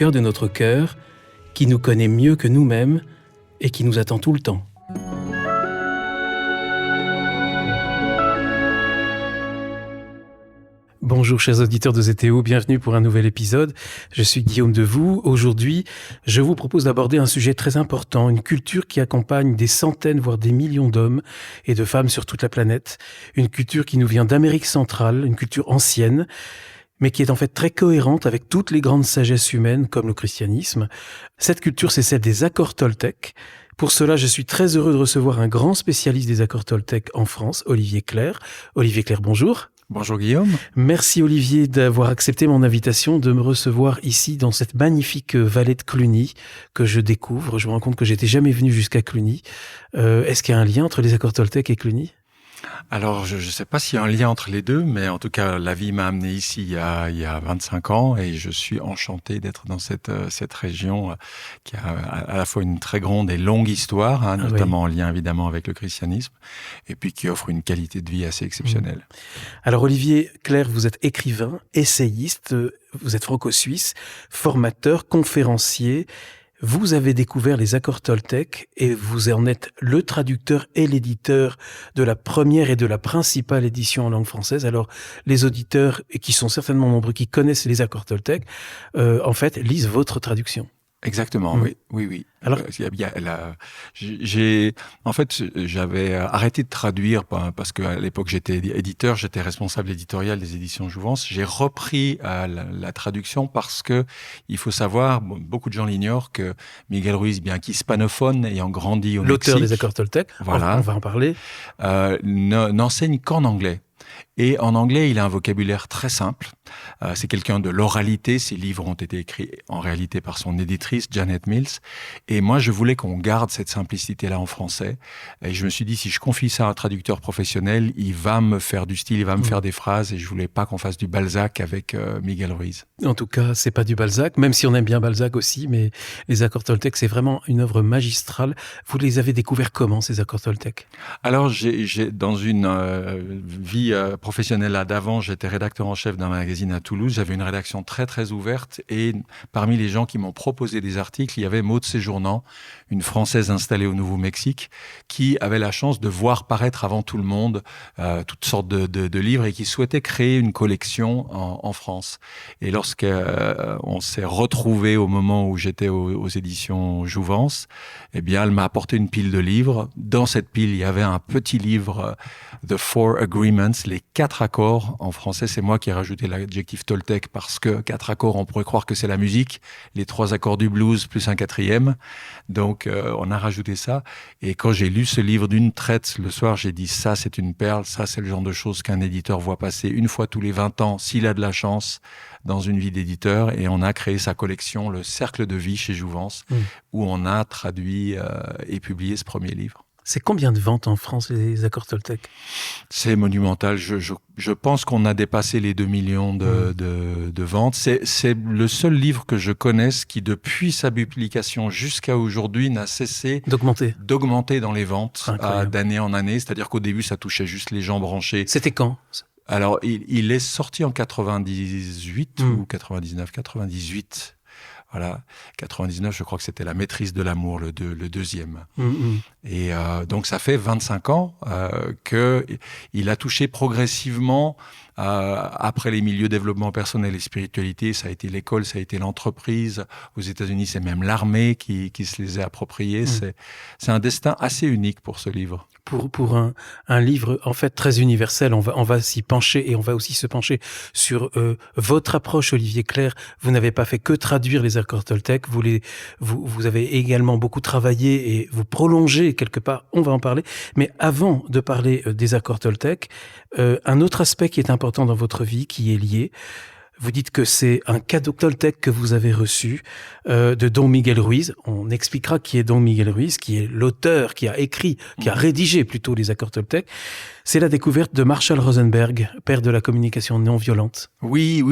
cœur de notre cœur, qui nous connaît mieux que nous-mêmes et qui nous attend tout le temps. Bonjour chers auditeurs de ZTO, bienvenue pour un nouvel épisode. Je suis Guillaume Devoux. Aujourd'hui, je vous propose d'aborder un sujet très important, une culture qui accompagne des centaines, voire des millions d'hommes et de femmes sur toute la planète. Une culture qui nous vient d'Amérique centrale, une culture ancienne, mais qui est en fait très cohérente avec toutes les grandes sagesses humaines, comme le christianisme. Cette culture, c'est celle des accords Toltec. Pour cela, je suis très heureux de recevoir un grand spécialiste des accords Toltec en France, Olivier Clerc. Olivier Clerc, bonjour. Bonjour Guillaume. Merci Olivier d'avoir accepté mon invitation de me recevoir ici dans cette magnifique vallée de Cluny que je découvre. Je me rends compte que j'étais jamais venu jusqu'à Cluny. Est-ce qu'il y a un lien entre les accords Toltec et Cluny ? Alors, je ne sais pas s'il y a un lien entre les deux, mais en tout cas, la vie m'a amené ici il y a 25 ans et je suis enchanté d'être dans cette région qui a à la fois une très grande et longue histoire, notamment en lien évidemment avec le christianisme, et puis qui offre une qualité de vie assez exceptionnelle. Alors Olivier Clerc, vous êtes écrivain, essayiste, vous êtes franco-suisse, formateur, conférencier. Vous avez découvert les accords Toltec et vous en êtes le traducteur et l'éditeur de la première et de la principale édition en langue française. Alors, les auditeurs, et qui sont certainement nombreux, qui connaissent les accords Toltec, en fait, lisent votre traduction. Exactement, oui. Alors, j'avais arrêté de traduire parce qu'à l'époque j'étais éditeur, j'étais responsable éditorial des éditions Jouvence. J'ai repris la traduction parce que il faut savoir, beaucoup de gens l'ignorent, que Miguel Ruiz, bien qu'hispanophone, ayant grandi au Mexique, l'auteur des accords Toltec, voilà, on va en parler, n'enseigne qu'en anglais. Et en anglais, il a un vocabulaire très simple. C'est quelqu'un de l'oralité. Ses livres ont été écrits en réalité par son éditrice, Janet Mills. Et moi, je voulais qu'on garde cette simplicité-là en français. Et je me suis dit, si je confie ça à un traducteur professionnel, il va me faire du style, il va me faire des phrases. Et je voulais pas qu'on fasse du Balzac avec Miguel Ruiz. En tout cas, c'est pas du Balzac, même si on aime bien Balzac aussi. Mais les accords Toltec, c'est vraiment une œuvre magistrale. Vous les avez découverts comment, ces accords Toltec ? Alors, j'ai dans une vie professionnelle là d'avant, j'étais rédacteur en chef d'un magazine à Toulouse. J'avais une rédaction très très ouverte et parmi les gens qui m'ont proposé des articles, il y avait Maude Séjournant, une Française installée au Nouveau-Mexique, qui avait la chance de voir paraître avant tout le monde toutes sortes de livres et qui souhaitait créer une collection en France. Et lorsqu'on s'est retrouvés au moment où j'étais aux éditions Jouvence, eh bien, elle m'a apporté une pile de livres. Dans cette pile, il y avait un petit livre, The Four Agreements, les 4 accords. En français, c'est moi qui ai rajouté l'adjectif Toltec parce que 4 accords, on pourrait croire que c'est la musique. Les 3 accords du blues plus un 4e. Donc, on a rajouté ça. Et quand j'ai lu ce livre d'une traite, le soir, j'ai dit ça, c'est une perle. Ça, c'est le genre de choses qu'un éditeur voit passer une fois tous les 20 ans, s'il a de la chance, dans une vie d'éditeur. Et on a créé sa collection, Le Cercle de Vie chez Jouvence, où on a traduit et publié ce premier livre. C'est combien de ventes en France, les accords Toltec ? C'est monumental. Je pense qu'on a dépassé les 2 millions de ventes. C'est le seul livre que je connaisse qui, depuis sa publication jusqu'à aujourd'hui, n'a cessé d'augmenter dans les ventes d'année en année. C'est-à-dire qu'au début, ça touchait juste les gens branchés. C'était quand ? Alors, il est sorti en 98 ou 98. Voilà, 99, je crois que c'était La Maîtrise de l'amour, le deuxième. Et donc, ça fait 25 ans qu'il a touché progressivement, après les milieux développement personnel et spiritualité, ça a été l'école, ça a été l'entreprise. Aux États-Unis, c'est même l'armée qui se les a appropriés. C'est un destin assez unique pour ce livre. Pour un livre en fait très universel, on va s'y pencher et on va aussi se pencher sur votre approche, Olivier Clerc. Vous n'avez pas fait que traduire les accords Toltec, vous avez également beaucoup travaillé et vous prolongez quelque part, on va en parler. Mais avant de parler des accords Toltec, un autre aspect qui est important dans votre vie, qui est lié, vous dites que c'est un cadeau Toltec que vous avez reçu de Don Miguel Ruiz. On expliquera qui est Don Miguel Ruiz, qui est l'auteur, qui a écrit, qui a rédigé plutôt les accords Toltec. C'est la découverte de Marshall Rosenberg, père de la communication non violente. Oui.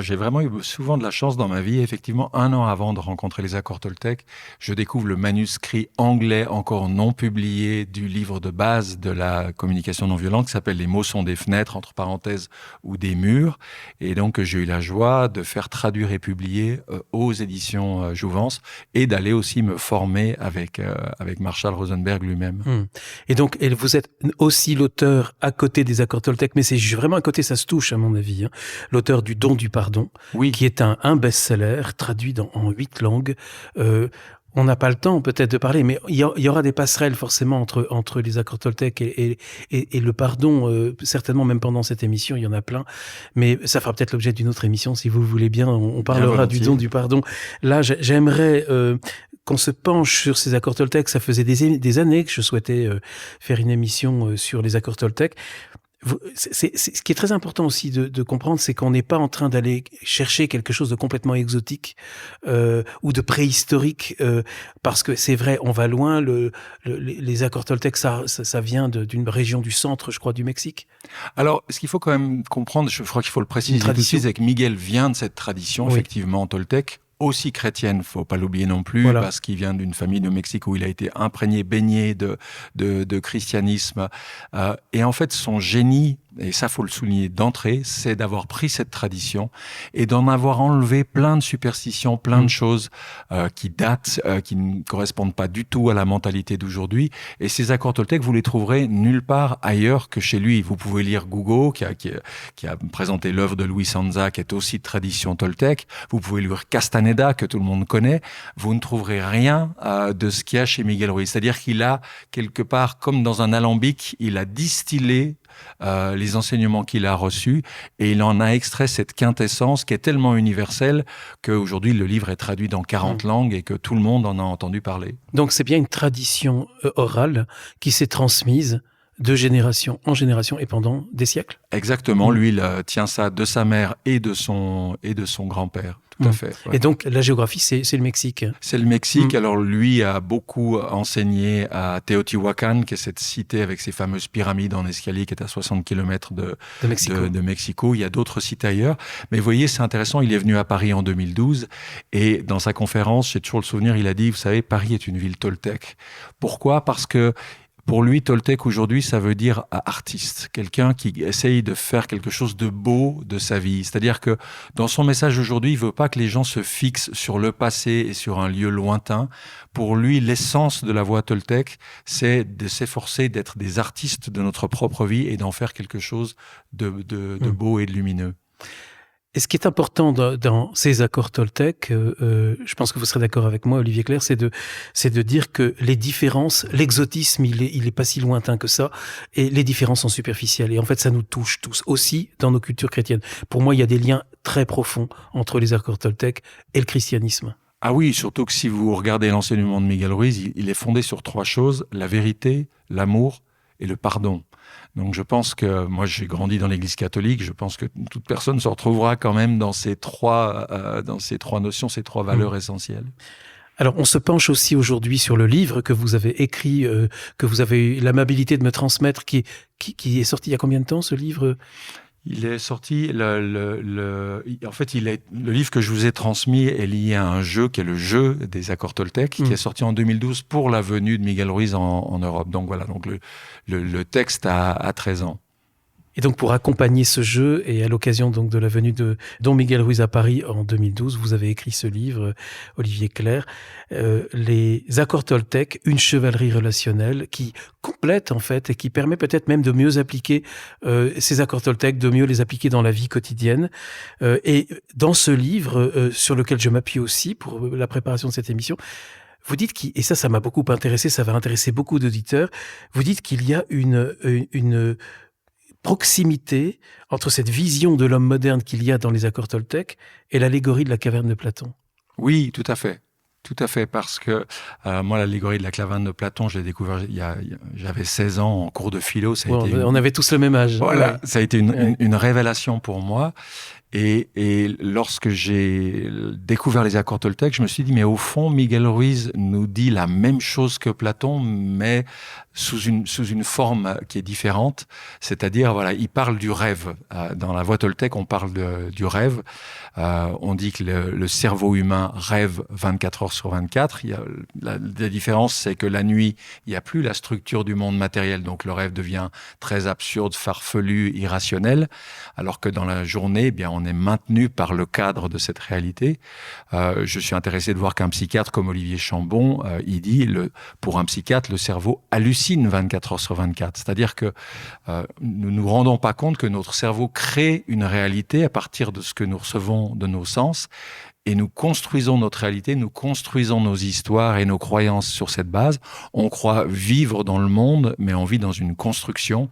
J'ai vraiment eu souvent de la chance dans ma vie. Effectivement, 1 an avant de rencontrer les accords Toltec, je découvre le manuscrit anglais encore non publié du livre de base de la communication non violente qui s'appelle « Les mots sont des fenêtres » entre parenthèses ou des murs. Et donc, j'ai eu la joie de faire traduire et publier aux éditions Jouvence et d'aller aussi me former avec Marshall Rosenberg lui-même. Et donc, vous êtes aussi l'auteur à côté des accords Toltec, mais c'est vraiment à côté, ça se touche à mon avis, hein, l'auteur du Don du pardon, oui. qui est un best-seller traduit en 8 langues. On n'a pas le temps peut-être de parler, mais il y aura des passerelles forcément entre les accords Toltec et le pardon, certainement même pendant cette émission, il y en a plein, mais ça fera peut-être l'objet d'une autre émission si vous voulez bien, on parlera du Don du pardon. Là, j'aimerais qu'on se penche sur ces accords Toltec. Ça faisait des années que je souhaitais faire une émission sur les accords Toltec. Ce qui est très important aussi de comprendre, c'est qu'on n'est pas en train d'aller chercher quelque chose de complètement exotique ou de préhistorique, parce que c'est vrai, on va loin. Les accords Toltec, ça vient d'une région du centre, je crois, du Mexique. Alors, ce qu'il faut quand même comprendre, je crois qu'il faut le préciser tout de suite, c'est que Miguel vient de cette tradition, effectivement, Toltec, aussi chrétienne, faut pas l'oublier non plus, parce qu'il vient d'une famille de Mexique où il a été imprégné, baigné de christianisme. Et en fait, son génie, et ça faut le souligner d'entrée, c'est d'avoir pris cette tradition et d'en avoir enlevé plein de superstitions, plein de choses qui datent, qui ne correspondent pas du tout à la mentalité d'aujourd'hui. Et ces accords Toltec, vous les trouverez nulle part ailleurs que chez lui. Vous pouvez lire Gougo, qui a présenté l'œuvre de Louis Sanza, qui est aussi de tradition Toltec. Vous pouvez lire Castaneda, que tout le monde connaît. Vous ne trouverez rien de ce qu'il y a chez Miguel Ruiz. C'est-à-dire qu'il a, quelque part, comme dans un alambic, il a distillé les enseignements qu'il a reçus et il en a extrait cette quintessence qui est tellement universelle qu'aujourd'hui le livre est traduit dans 40 langues et que tout le monde en a entendu parler. Donc c'est bien une tradition orale qui s'est transmise de génération en génération et pendant des siècles. Exactement, lui il tient ça de sa mère et de son grand-père. Tout à fait. Ouais. Et donc, la géographie, c'est le Mexique. C'est le Mexique. Alors, lui a beaucoup enseigné à Teotihuacan, qui est cette cité avec ses fameuses pyramides en escalier qui est à 60 km de Mexico. Il y a d'autres sites ailleurs. Mais vous voyez, c'est intéressant. Il est venu à Paris en 2012 et dans sa conférence, j'ai toujours le souvenir, il a dit, vous savez, Paris est une ville Toltec. Pourquoi ? Parce que pour lui, Toltec aujourd'hui, ça veut dire artiste, quelqu'un qui essaye de faire quelque chose de beau de sa vie. C'est-à-dire que dans son message aujourd'hui, il veut pas que les gens se fixent sur le passé et sur un lieu lointain. Pour lui, l'essence de la voie Toltec, c'est de s'efforcer d'être des artistes de notre propre vie et d'en faire quelque chose de beau et de lumineux. Et ce qui est important dans ces accords Toltec, je pense que vous serez d'accord avec moi, Olivier Clerc, c'est de dire que les différences, l'exotisme, il est pas si lointain que ça, et les différences sont superficielles. Et en fait, ça nous touche tous, aussi dans nos cultures chrétiennes. Pour moi, il y a des liens très profonds entre les accords Toltec et le christianisme. Ah oui, surtout que si vous regardez l'enseignement de Miguel Ruiz, il est fondé sur 3 choses, la vérité, l'amour et le pardon. Donc je pense que, moi j'ai grandi dans l'église catholique, je pense que toute personne se retrouvera quand même dans ces trois notions, ces 3 valeurs essentielles. Alors on se penche aussi aujourd'hui sur le livre que vous avez écrit, que vous avez eu l'amabilité de me transmettre, qui est sorti il y a combien de temps ce livre ? Il est sorti, en fait, le livre que je vous ai transmis est lié à un jeu qui est le jeu des accords Toltec, qui est sorti en 2012 pour la venue de Miguel Ruiz en Europe. Donc voilà, donc le texte a 13 ans. Et donc, pour accompagner ce jeu, et à l'occasion donc de la venue de Don Miguel Ruiz à Paris en 2012, vous avez écrit ce livre, Olivier Clerc, les accords Toltec, une chevalerie relationnelle qui complète en fait et qui permet peut-être même de mieux appliquer ces accords Toltec, de mieux les appliquer dans la vie quotidienne. Et dans ce livre, sur lequel je m'appuie aussi pour la préparation de cette émission, vous dites et ça m'a beaucoup intéressé, ça va intéresser beaucoup d'auditeurs, vous dites qu'il y a une proximité entre cette vision de l'homme moderne qu'il y a dans les accords Toltec et l'allégorie de la caverne de Platon. Oui, tout à fait. Tout à fait, parce que moi, l'allégorie de la caverne de Platon, je l'ai découvert, j'avais 16 ans en cours de philo. On avait tous le même âge. Voilà, ouais. Ça a été une révélation pour moi. Et lorsque j'ai découvert les accords Toltec, je me suis dit, mais au fond, Miguel Ruiz nous dit la même chose que Platon, mais sous une forme qui est différente. C'est-à-dire, voilà, il parle du rêve. Dans la voie Toltec, on parle du rêve. On dit que le cerveau humain rêve 24 heures sur 24. La différence, c'est que la nuit, il n'y a plus la structure du monde matériel, donc le rêve devient très absurde, farfelu, irrationnel, alors que dans la journée, eh bien, on est maintenu par le cadre de cette réalité. Je suis intéressé de voir qu'un psychiatre comme Olivier Chambon, il dit, pour un psychiatre, le cerveau hallucine 24 heures sur 24. C'est-à-dire que nous ne nous rendons pas compte que notre cerveau crée une réalité à partir de ce que nous recevons de nos sens, et nous construisons notre réalité, nous construisons nos histoires et nos croyances sur cette base. On croit vivre dans le monde, mais on vit dans une construction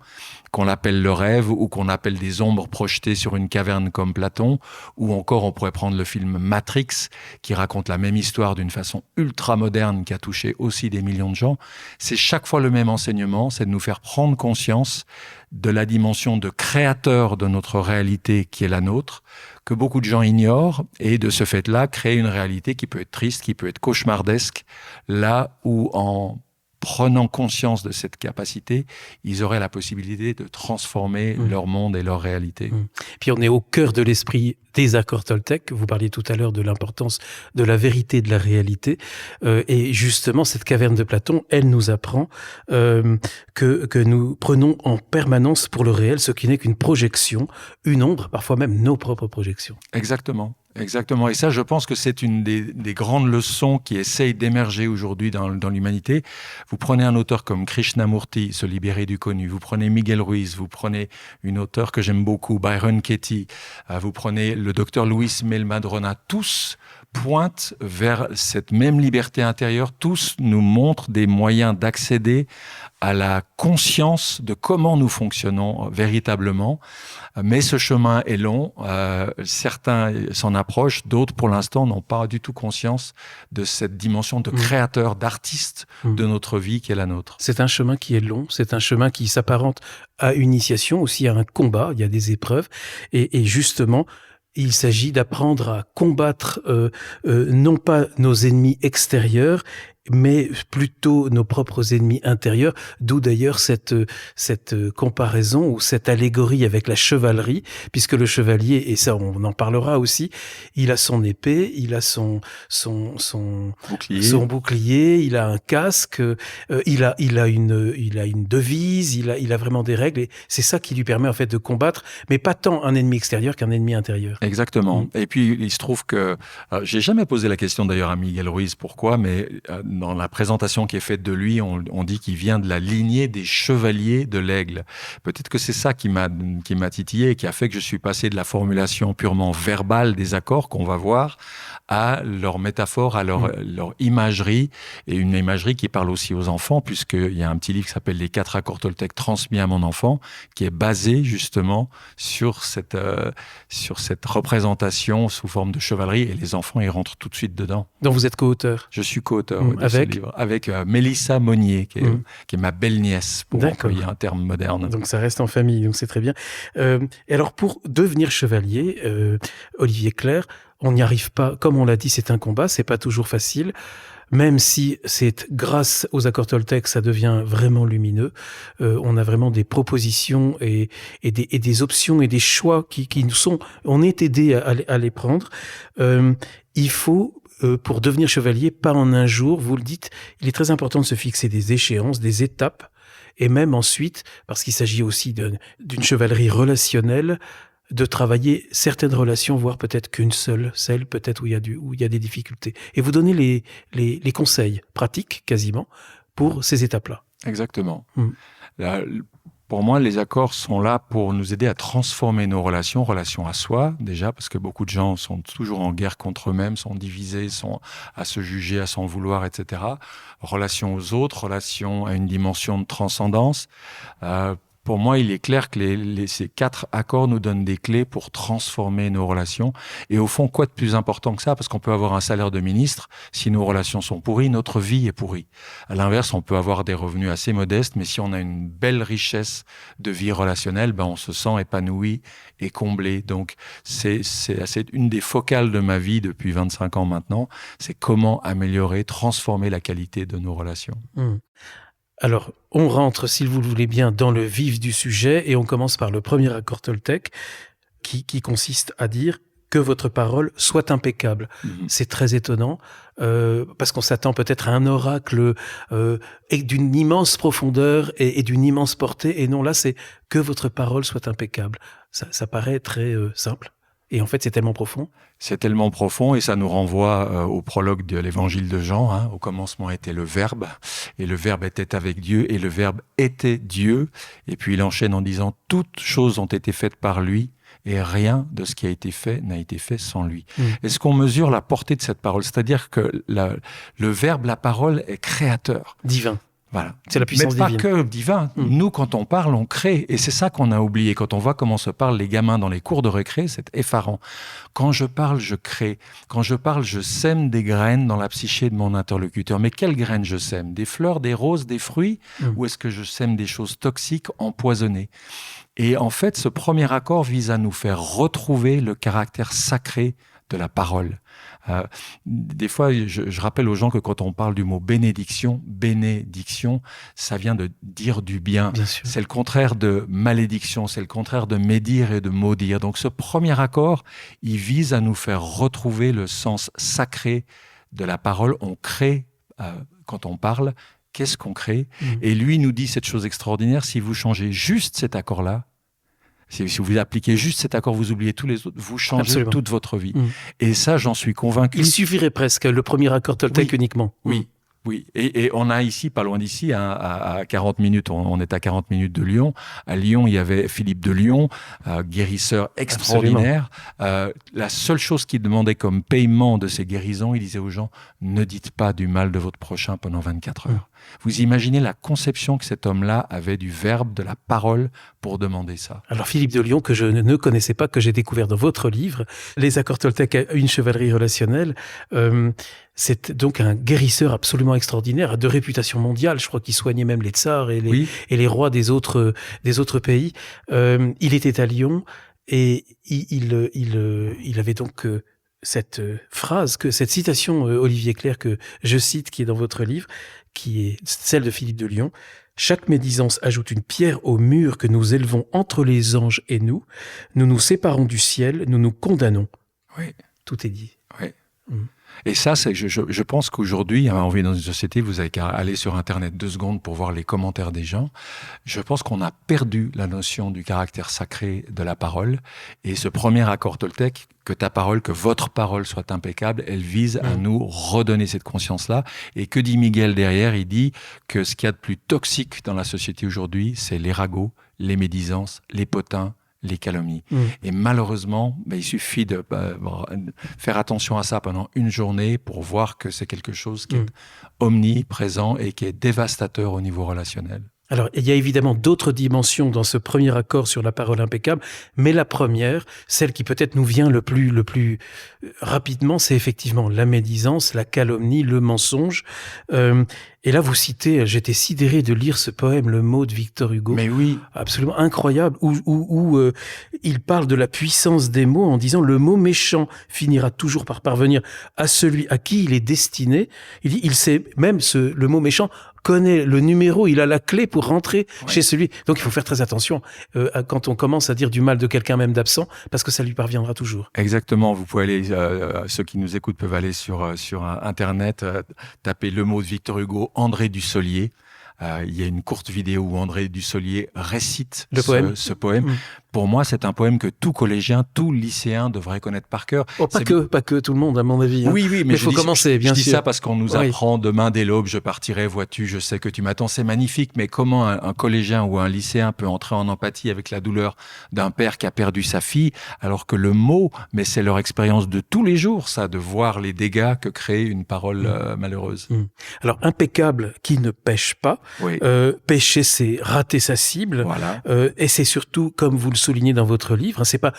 qu'on appelle le rêve, ou qu'on appelle des ombres projetées sur une caverne comme Platon, ou encore on pourrait prendre le film Matrix, qui raconte la même histoire d'une façon ultra moderne, qui a touché aussi des millions de gens. C'est chaque fois le même enseignement, c'est de nous faire prendre conscience de la dimension de créateur de notre réalité qui est la nôtre, que beaucoup de gens ignorent, et de ce fait-là, créer une réalité qui peut être triste, qui peut être cauchemardesque, là où en prenant conscience de cette capacité, ils auraient la possibilité de transformer leur monde et leur réalité. Puis on est au cœur de l'esprit des accords Toltec. Vous parliez tout à l'heure de l'importance de la vérité, de la réalité. Et justement, cette caverne de Platon, elle nous apprend que nous prenons en permanence pour le réel ce qui n'est qu'une projection, une ombre, parfois même nos propres projections. Exactement. Exactement. Et ça, je pense que c'est une des grandes leçons qui essayent d'émerger aujourd'hui dans l'humanité. Vous prenez un auteur comme Krishnamurti, Se libérer du connu. Vous prenez Miguel Ruiz. Vous prenez une auteure que j'aime beaucoup, Byron Katie. Vous prenez le docteur Luis Melmadrona. Tous pointent vers cette même liberté intérieure. Tous nous montrent des moyens d'accéder à la conscience de comment nous fonctionnons véritablement. Mais ce chemin est long. Certains s'en approchent, d'autres, pour l'instant, n'ont pas du tout conscience de cette dimension de créateur, d'artiste de notre vie qui est la nôtre. C'est un chemin qui est long, c'est un chemin qui s'apparente à une initiation, aussi à un combat, il y a des épreuves. Et justement, il s'agit d'apprendre à combattre non pas nos ennemis extérieurs, mais plutôt nos propres ennemis intérieurs, d'où d'ailleurs cette comparaison ou cette allégorie avec la chevalerie, puisque le chevalier, et ça on en parlera aussi, il a son épée, il a son bouclier, il a un casque, il a une devise, il a vraiment des règles, et c'est ça qui lui permet en fait de combattre, mais pas tant un ennemi extérieur qu'un ennemi intérieur. Exactement. Et puis il se trouve que j'ai jamais posé la question d'ailleurs à Miguel Ruiz pourquoi, mais dans la présentation qui est faite de lui, on dit qu'il vient de la lignée des chevaliers de l'aigle. Peut-être que c'est ça qui m'a titillé et qui a fait que je suis passé de la formulation purement verbale des accords qu'on va voir à leur métaphore, à leur imagerie, et une imagerie qui parle aussi aux enfants, puisqu'il y a un petit livre qui s'appelle Les 4 accords Toltec transmis à mon enfant, qui est basé justement sur cette représentation sous forme de chevalerie, et les enfants y rentrent tout de suite dedans. Donc vous êtes co-auteur? Je suis co-auteur de ce livre, avec Mélissa Monnier, qui est ma belle-nièce, pour employer un terme moderne. Donc ça reste en famille, donc c'est très bien. Et alors pour devenir chevalier, Olivier Clerc, on n'y arrive pas, comme on l'a dit, c'est un combat, c'est pas toujours facile, même si c'est grâce aux accords Toltec, ça devient vraiment lumineux. On a vraiment des propositions et des options et des choix qui nous sont, on est aidé à les prendre. Il faut, pour devenir chevalier, pas en un jour, vous le dites, il est très important de se fixer des échéances, des étapes, et même ensuite, parce qu'il s'agit aussi d'une chevalerie relationnelle, de travailler certaines relations, voire peut-être qu'une seule, celle peut-être où il y a des difficultés. Et vous donnez les conseils pratiques, quasiment, pour ces étapes-là. Exactement. Pour moi, les accords sont là pour nous aider à transformer nos relations à soi, déjà, parce que beaucoup de gens sont toujours en guerre contre eux-mêmes, sont divisés, sont à se juger, à s'en vouloir, etc. Relations aux autres, relations à une dimension de transcendance. Pour moi, il est clair que ces 4 accords nous donnent des clés pour transformer nos relations. Et au fond, quoi de plus important que ça? Parce qu'on peut avoir un salaire de ministre. Si nos relations sont pourries, notre vie est pourrie. À l'inverse, on peut avoir des revenus assez modestes, mais si on a une belle richesse de vie relationnelle, on se sent épanoui et comblé. Donc, c'est une des focales de ma vie depuis 25 ans maintenant. C'est comment améliorer, transformer la qualité de nos relations. Alors, on rentre, si vous le voulez bien, dans le vif du sujet et on commence par le premier accord Toltec qui consiste à dire que votre parole soit impeccable. C'est très étonnant, parce qu'on s'attend peut-être à un oracle et d'une immense profondeur et d'une immense portée, et non, là, c'est que votre parole soit impeccable. Ça paraît très simple, et en fait, c'est tellement profond. C'est tellement profond, et ça nous renvoie au prologue de l'évangile de Jean. Hein. Au commencement était le Verbe, et le Verbe était avec Dieu, et le Verbe était Dieu. Et puis il enchaîne en disant « Toutes choses ont été faites par lui, et rien de ce qui a été fait n'a été fait sans lui. » Est-ce qu'on mesure la portée de cette parole? C'est-à-dire que le Verbe, la parole, est créateur. Divin. Voilà. C'est la puissance divine. Mais pas que divin. Nous, quand on parle, on crée. Et c'est ça qu'on a oublié. Quand on voit comment se parlent les gamins dans les cours de récré, c'est effarant. Quand je parle, je crée. Quand je parle, je sème des graines dans la psyché de mon interlocuteur. Mais quelles graines je sème? Des fleurs, des roses, des fruits? Ou est-ce que je sème des choses toxiques, empoisonnées? Et en fait, ce premier accord vise à nous faire retrouver le caractère sacré de la parole. Des fois, je rappelle aux gens que quand on parle du mot bénédiction, ça vient de dire du bien. C'est le contraire de malédiction, c'est le contraire de médire et de maudire. Donc ce premier accord, il vise à nous faire retrouver le sens sacré de la parole. On crée, quand on parle, qu'est-ce qu'on crée? Et lui nous dit cette chose extraordinaire: si vous changez juste cet accord-là, si vous appliquez juste cet accord, vous oubliez tous les autres, vous changez toute votre vie. Et ça, j'en suis convaincu. Il suffirait presque le premier accord Toltec uniquement. Oui. Et on a ici, pas loin d'ici, à 40 minutes, on est à 40 minutes de Lyon. À Lyon, il y avait Philippe de Lyon, guérisseur extraordinaire. La seule chose qu'il demandait comme paiement de ces guérisons, il disait aux gens: ne dites pas du mal de votre prochain pendant 24 heures. Vous imaginez la conception que cet homme-là avait du verbe, de la parole, pour demander ça. Alors Philippe de Lyon, que je ne connaissais pas, que j'ai découvert dans votre livre, Les accords Toltec à une chevalerie relationnelle, c'est donc un guérisseur absolument extraordinaire, de réputation mondiale. Je crois qu'il soignait même les tsars et les rois des autres pays. Il était à Lyon, et il avait donc cette phrase, cette citation, Olivier Clerc, que je cite, qui est dans votre livre, qui est celle de Philippe de Lyon: « Chaque médisance ajoute une pierre au mur que nous élevons entre les anges et nous. Nous nous séparons du ciel, nous nous condamnons. » Oui. Tout est dit. Oui. Et ça, je pense qu'aujourd'hui, on vit dans une société, vous avez qu'à aller sur Internet 2 secondes pour voir les commentaires des gens. Je pense qu'on a perdu la notion du caractère sacré de la parole. Et ce premier accord Toltec, que votre parole soit impeccable, elle vise à nous redonner cette conscience-là. Et que dit Miguel derrière? Il dit que ce qu'il y a de plus toxique dans la société aujourd'hui, c'est les ragots, les médisances, les potins, les calomnies. Et malheureusement, il suffit de faire attention à ça pendant une journée pour voir que c'est quelque chose qui est omniprésent et qui est dévastateur au niveau relationnel. Alors, il y a évidemment d'autres dimensions dans ce premier accord sur la parole impeccable, mais la première, celle qui peut-être nous vient le plus rapidement, c'est effectivement la médisance, la calomnie, le mensonge. Et là, vous citez, j'étais sidéré de lire ce poème, Le Mot de Victor Hugo. Mais oui. Absolument incroyable, où il parle de la puissance des mots en disant: le mot méchant finira toujours par parvenir à celui à qui il est destiné. Il dit, il sait même le mot méchant connaît le numéro, il a la clé pour rentrer chez celui. Donc il faut faire très attention quand on commence à dire du mal de quelqu'un, même d'absent, parce que ça lui parviendra toujours. Exactement. Vous pouvez aller, ceux qui nous écoutent peuvent aller sur Internet, taper le mot de Victor Hugo, André Dussolier. Il y a une courte vidéo où André Dussolier récite ce poème. Pour moi, c'est un poème que tout collégien, tout lycéen devrait connaître par cœur. Oh, pas que tout le monde, à mon avis. Hein. Oui, mais il faut commencer, bien sûr. Je dis ça parce qu'on nous apprend: demain dès l'aube, je partirai, vois-tu, je sais que tu m'attends. C'est magnifique, mais comment un collégien ou un lycéen peut entrer en empathie avec la douleur d'un père qui a perdu sa fille, alors que le mot, mais c'est leur expérience de tous les jours, ça, de voir les dégâts que crée une parole malheureuse. Alors, impeccable qui ne pêche pas. Pécher, c'est rater sa cible. Voilà. Et c'est surtout, comme vous le soulignez dans votre livre, hein,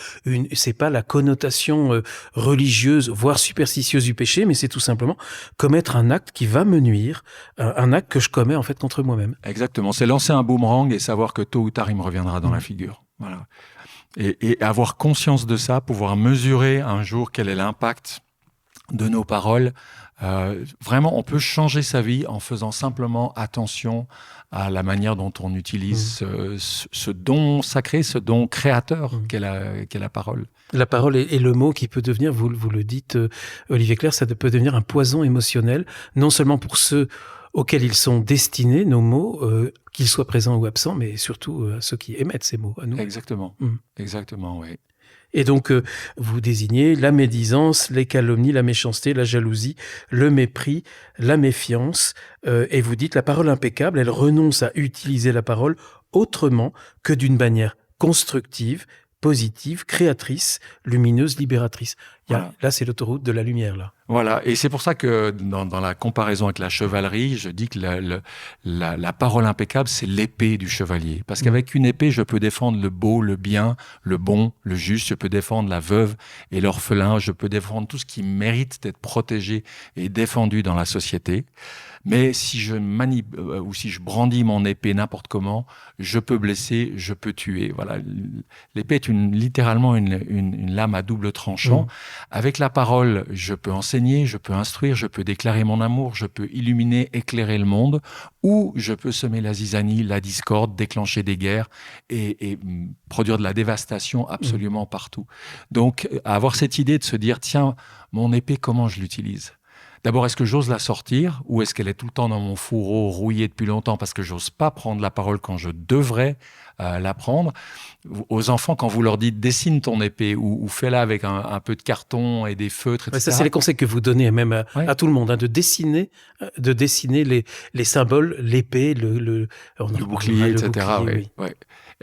c'est pas la connotation religieuse, voire superstitieuse du péché, mais c'est tout simplement commettre un acte qui va me nuire, un acte que je commets en fait contre moi-même. Exactement. C'est lancer un boomerang et savoir que tôt ou tard, il me reviendra dans la figure. Voilà. Et avoir conscience de ça, pouvoir mesurer un jour quel est l'impact de nos paroles, Vraiment, on peut changer sa vie en faisant simplement attention à la manière dont on utilise ce don sacré, ce don créateur qu'est la parole. La parole est le mot qui peut devenir, vous le dites, Olivier Clerc, ça peut devenir un poison émotionnel, non seulement pour ceux auxquels ils sont destinés, nos mots, qu'ils soient présents ou absents, mais surtout à ceux qui émettent ces mots, à nous. Exactement, exactement, oui. Et donc, vous désignez la médisance, les calomnies, la méchanceté, la jalousie, le mépris, la méfiance. Et vous dites, la parole impeccable, elle renonce à utiliser la parole autrement que d'une manière constructive, positive, créatrice, lumineuse, libératrice. Voilà. Là, c'est l'autoroute de la lumière, là. Voilà, et c'est pour ça que dans la comparaison avec la chevalerie, je dis que la parole impeccable, c'est l'épée du chevalier. Parce qu'avec une épée, je peux défendre le beau, le bien, le bon, le juste, je peux défendre la veuve et l'orphelin, je peux défendre tout ce qui mérite d'être protégé et défendu dans la société. Mais si je ou si je brandis mon épée n'importe comment, je peux blesser, je peux tuer. Voilà, l'épée est littéralement une lame à double tranchant. Avec la parole, je peux enseigner, je peux instruire, je peux déclarer mon amour, je peux illuminer, éclairer le monde, ou je peux semer la zizanie, la discorde, déclencher des guerres et produire de la dévastation absolument partout. Donc, avoir cette idée de se dire, tiens, mon épée, comment je l'utilise ? D'abord, est-ce que j'ose la sortir ou est-ce qu'elle est tout le temps dans mon fourreau rouillé depuis longtemps parce que j'ose pas prendre la parole quand je devrais la prendre? Aux enfants, quand vous leur dites dessine ton épée ou fais-la avec un peu de carton et des feutres, etc. Ça, c'est les conseils que vous donnez même à tout le monde, de dessiner les symboles, l'épée, le bouclier, etc. Oui.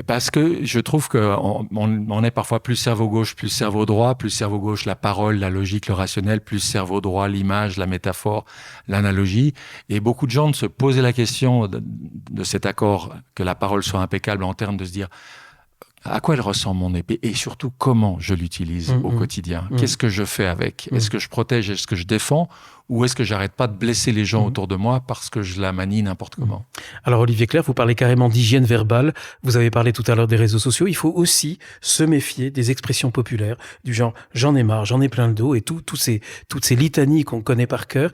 Parce que je trouve qu'on est parfois plus cerveau gauche, plus cerveau droit, plus cerveau gauche la parole, la logique, le rationnel, plus cerveau droit l'image, la métaphore, l'analogie. Et beaucoup de gens se posaient la question de cet accord, que la parole soit impeccable en termes de se dire à quoi elle ressemble mon épée et surtout comment je l'utilise au quotidien. Qu'est-ce que je fais avec? Est-ce que je protège? Est-ce que je défends? Ou est-ce que j'arrête pas de blesser les gens autour de moi parce que je la manie n'importe comment? Alors Olivier Clerc, vous parlez carrément d'hygiène verbale. Vous avez parlé tout à l'heure des réseaux sociaux. Il faut aussi se méfier des expressions populaires du genre « j'en ai marre, j'en ai plein le dos » et toutes ces litanies qu'on connaît par cœur.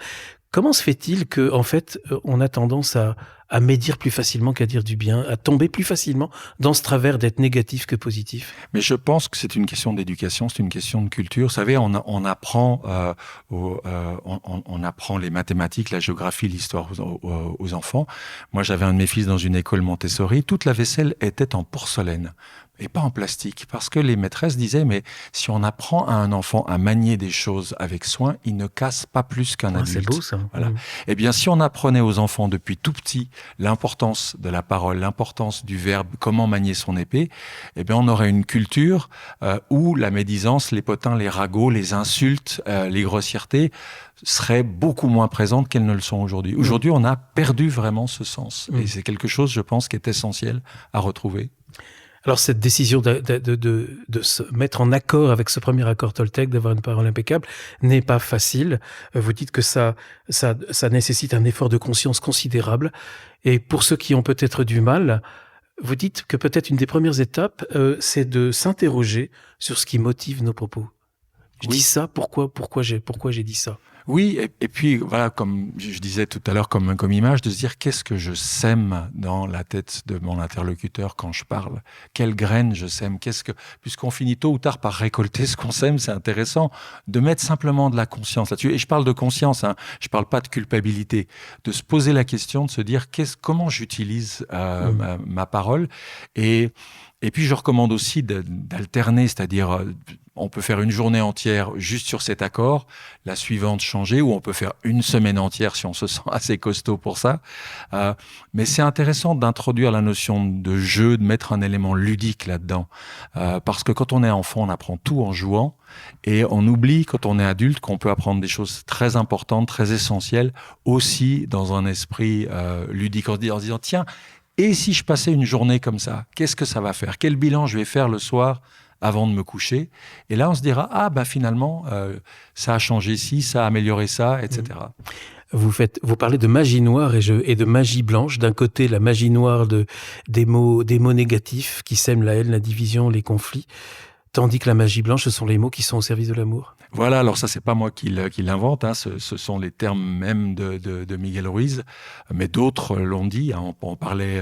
Comment se fait-il que, en fait, on a tendance à médire plus facilement qu'à dire du bien, à tomber plus facilement dans ce travers d'être négatif que positif? Mais je pense que c'est une question d'éducation, c'est une question de culture. Vous savez, on apprend les mathématiques, la géographie, l'histoire aux enfants. Moi, j'avais un de mes fils dans une école Montessori. Toute la vaisselle était en porcelaine et pas en plastique, parce que les maîtresses disaient, mais si on apprend à un enfant à manier des choses avec soin, il ne casse pas plus qu'un adulte. C'est beau, ça. Voilà. Eh bien, si on apprenait aux enfants depuis tout petit l'importance de la parole, l'importance du verbe, comment manier son épée, eh bien, on aurait une culture où la médisance, les potins, les ragots, les insultes, les grossièretés seraient beaucoup moins présentes qu'elles ne le sont aujourd'hui. Aujourd'hui, on a perdu vraiment ce sens. Et c'est quelque chose, je pense, qui est essentiel à retrouver. Alors, cette décision de se mettre en accord avec ce premier accord Toltec, d'avoir une parole impeccable, n'est pas facile. Vous dites que ça nécessite un effort de conscience considérable. Et pour ceux qui ont peut-être du mal, vous dites que peut-être une des premières étapes, c'est de s'interroger sur ce qui motive nos propos. Je dis ça, pourquoi j'ai dit ça? Oui, et puis voilà, comme je disais tout à l'heure, comme image, de se dire qu'est-ce que je sème dans la tête de mon interlocuteur quand je parle? Quelle graine je sème? Puisqu'on finit tôt ou tard par récolter ce qu'on sème, c'est intéressant de mettre simplement de la conscience là-dessus. Et je parle de conscience, je parle pas de culpabilité, de se poser la question, de se dire comment j'utilise ma parole. Et puis je recommande aussi d'alterner, c'est-à-dire on peut faire une journée entière juste sur cet accord, la suivante changer, ou on peut faire une semaine entière si on se sent assez costaud pour ça. Mais c'est intéressant d'introduire la notion de jeu, de mettre un élément ludique là-dedans. Parce que quand on est enfant, on apprend tout en jouant, et on oublie quand on est adulte qu'on peut apprendre des choses très importantes, très essentielles, aussi dans un esprit ludique, en se disant tiens, et si je passais une journée comme ça, qu'est-ce que ça va faire? Quel bilan je vais faire le soir avant de me coucher? Et là, on se dira, finalement, ça a changé ci, ça a amélioré ça, etc. Vous parlez de magie noire et de magie blanche. D'un côté, la magie noire des mots négatifs qui sèment la haine, la division, les conflits. tandis que la magie blanche, ce sont les mots qui sont au service de l'amour. Voilà, alors ça, c'est pas moi qui l'invente, hein, ce sont les termes même de Miguel Ruiz, mais d'autres l'ont dit, hein, on parlait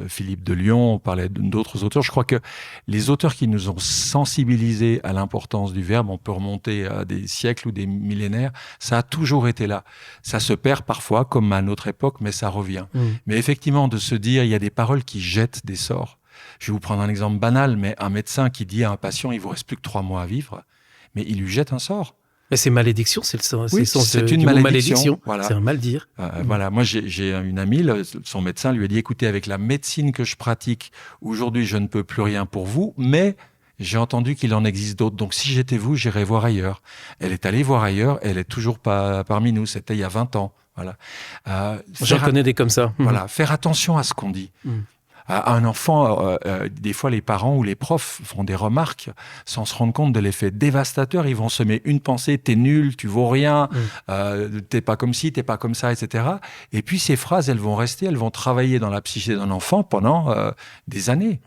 Philippe de Lyon, on parlait d'autres auteurs. Je crois que les auteurs qui nous ont sensibilisés à l'importance du verbe, on peut remonter à des siècles ou des millénaires, ça a toujours été là. Ça se perd parfois, comme à notre époque, mais ça revient. Mais effectivement, de se dire, il y a des paroles qui jettent des sorts. Je vais vous prendre un exemple banal, mais un médecin qui dit à un patient, il vous reste plus que 3 mois à vivre, mais il lui jette un sort. Mais c'est malédiction, c'est le Oui, sens c'est une du mot malédiction. Voilà. C'est un mal dire. Voilà, moi j'ai une amie, son médecin lui a dit, écoutez, avec la médecine que je pratique, aujourd'hui je ne peux plus rien pour vous, mais j'ai entendu qu'il en existe d'autres, donc si j'étais vous, j'irais voir ailleurs. Elle est allée voir ailleurs, elle est toujours pas parmi nous, c'était il y a 20 ans. Voilà. J'en connais des comme ça. Voilà, faire attention à ce qu'on dit. À un enfant, des fois les parents ou les profs font des remarques sans se rendre compte de l'effet dévastateur. Ils vont semer une pensée, t'es nul, tu vaux rien, t'es pas comme ci, t'es pas comme ça, etc. Et puis ces phrases, elles vont rester, elles vont travailler dans la psyché d'un enfant pendant des années.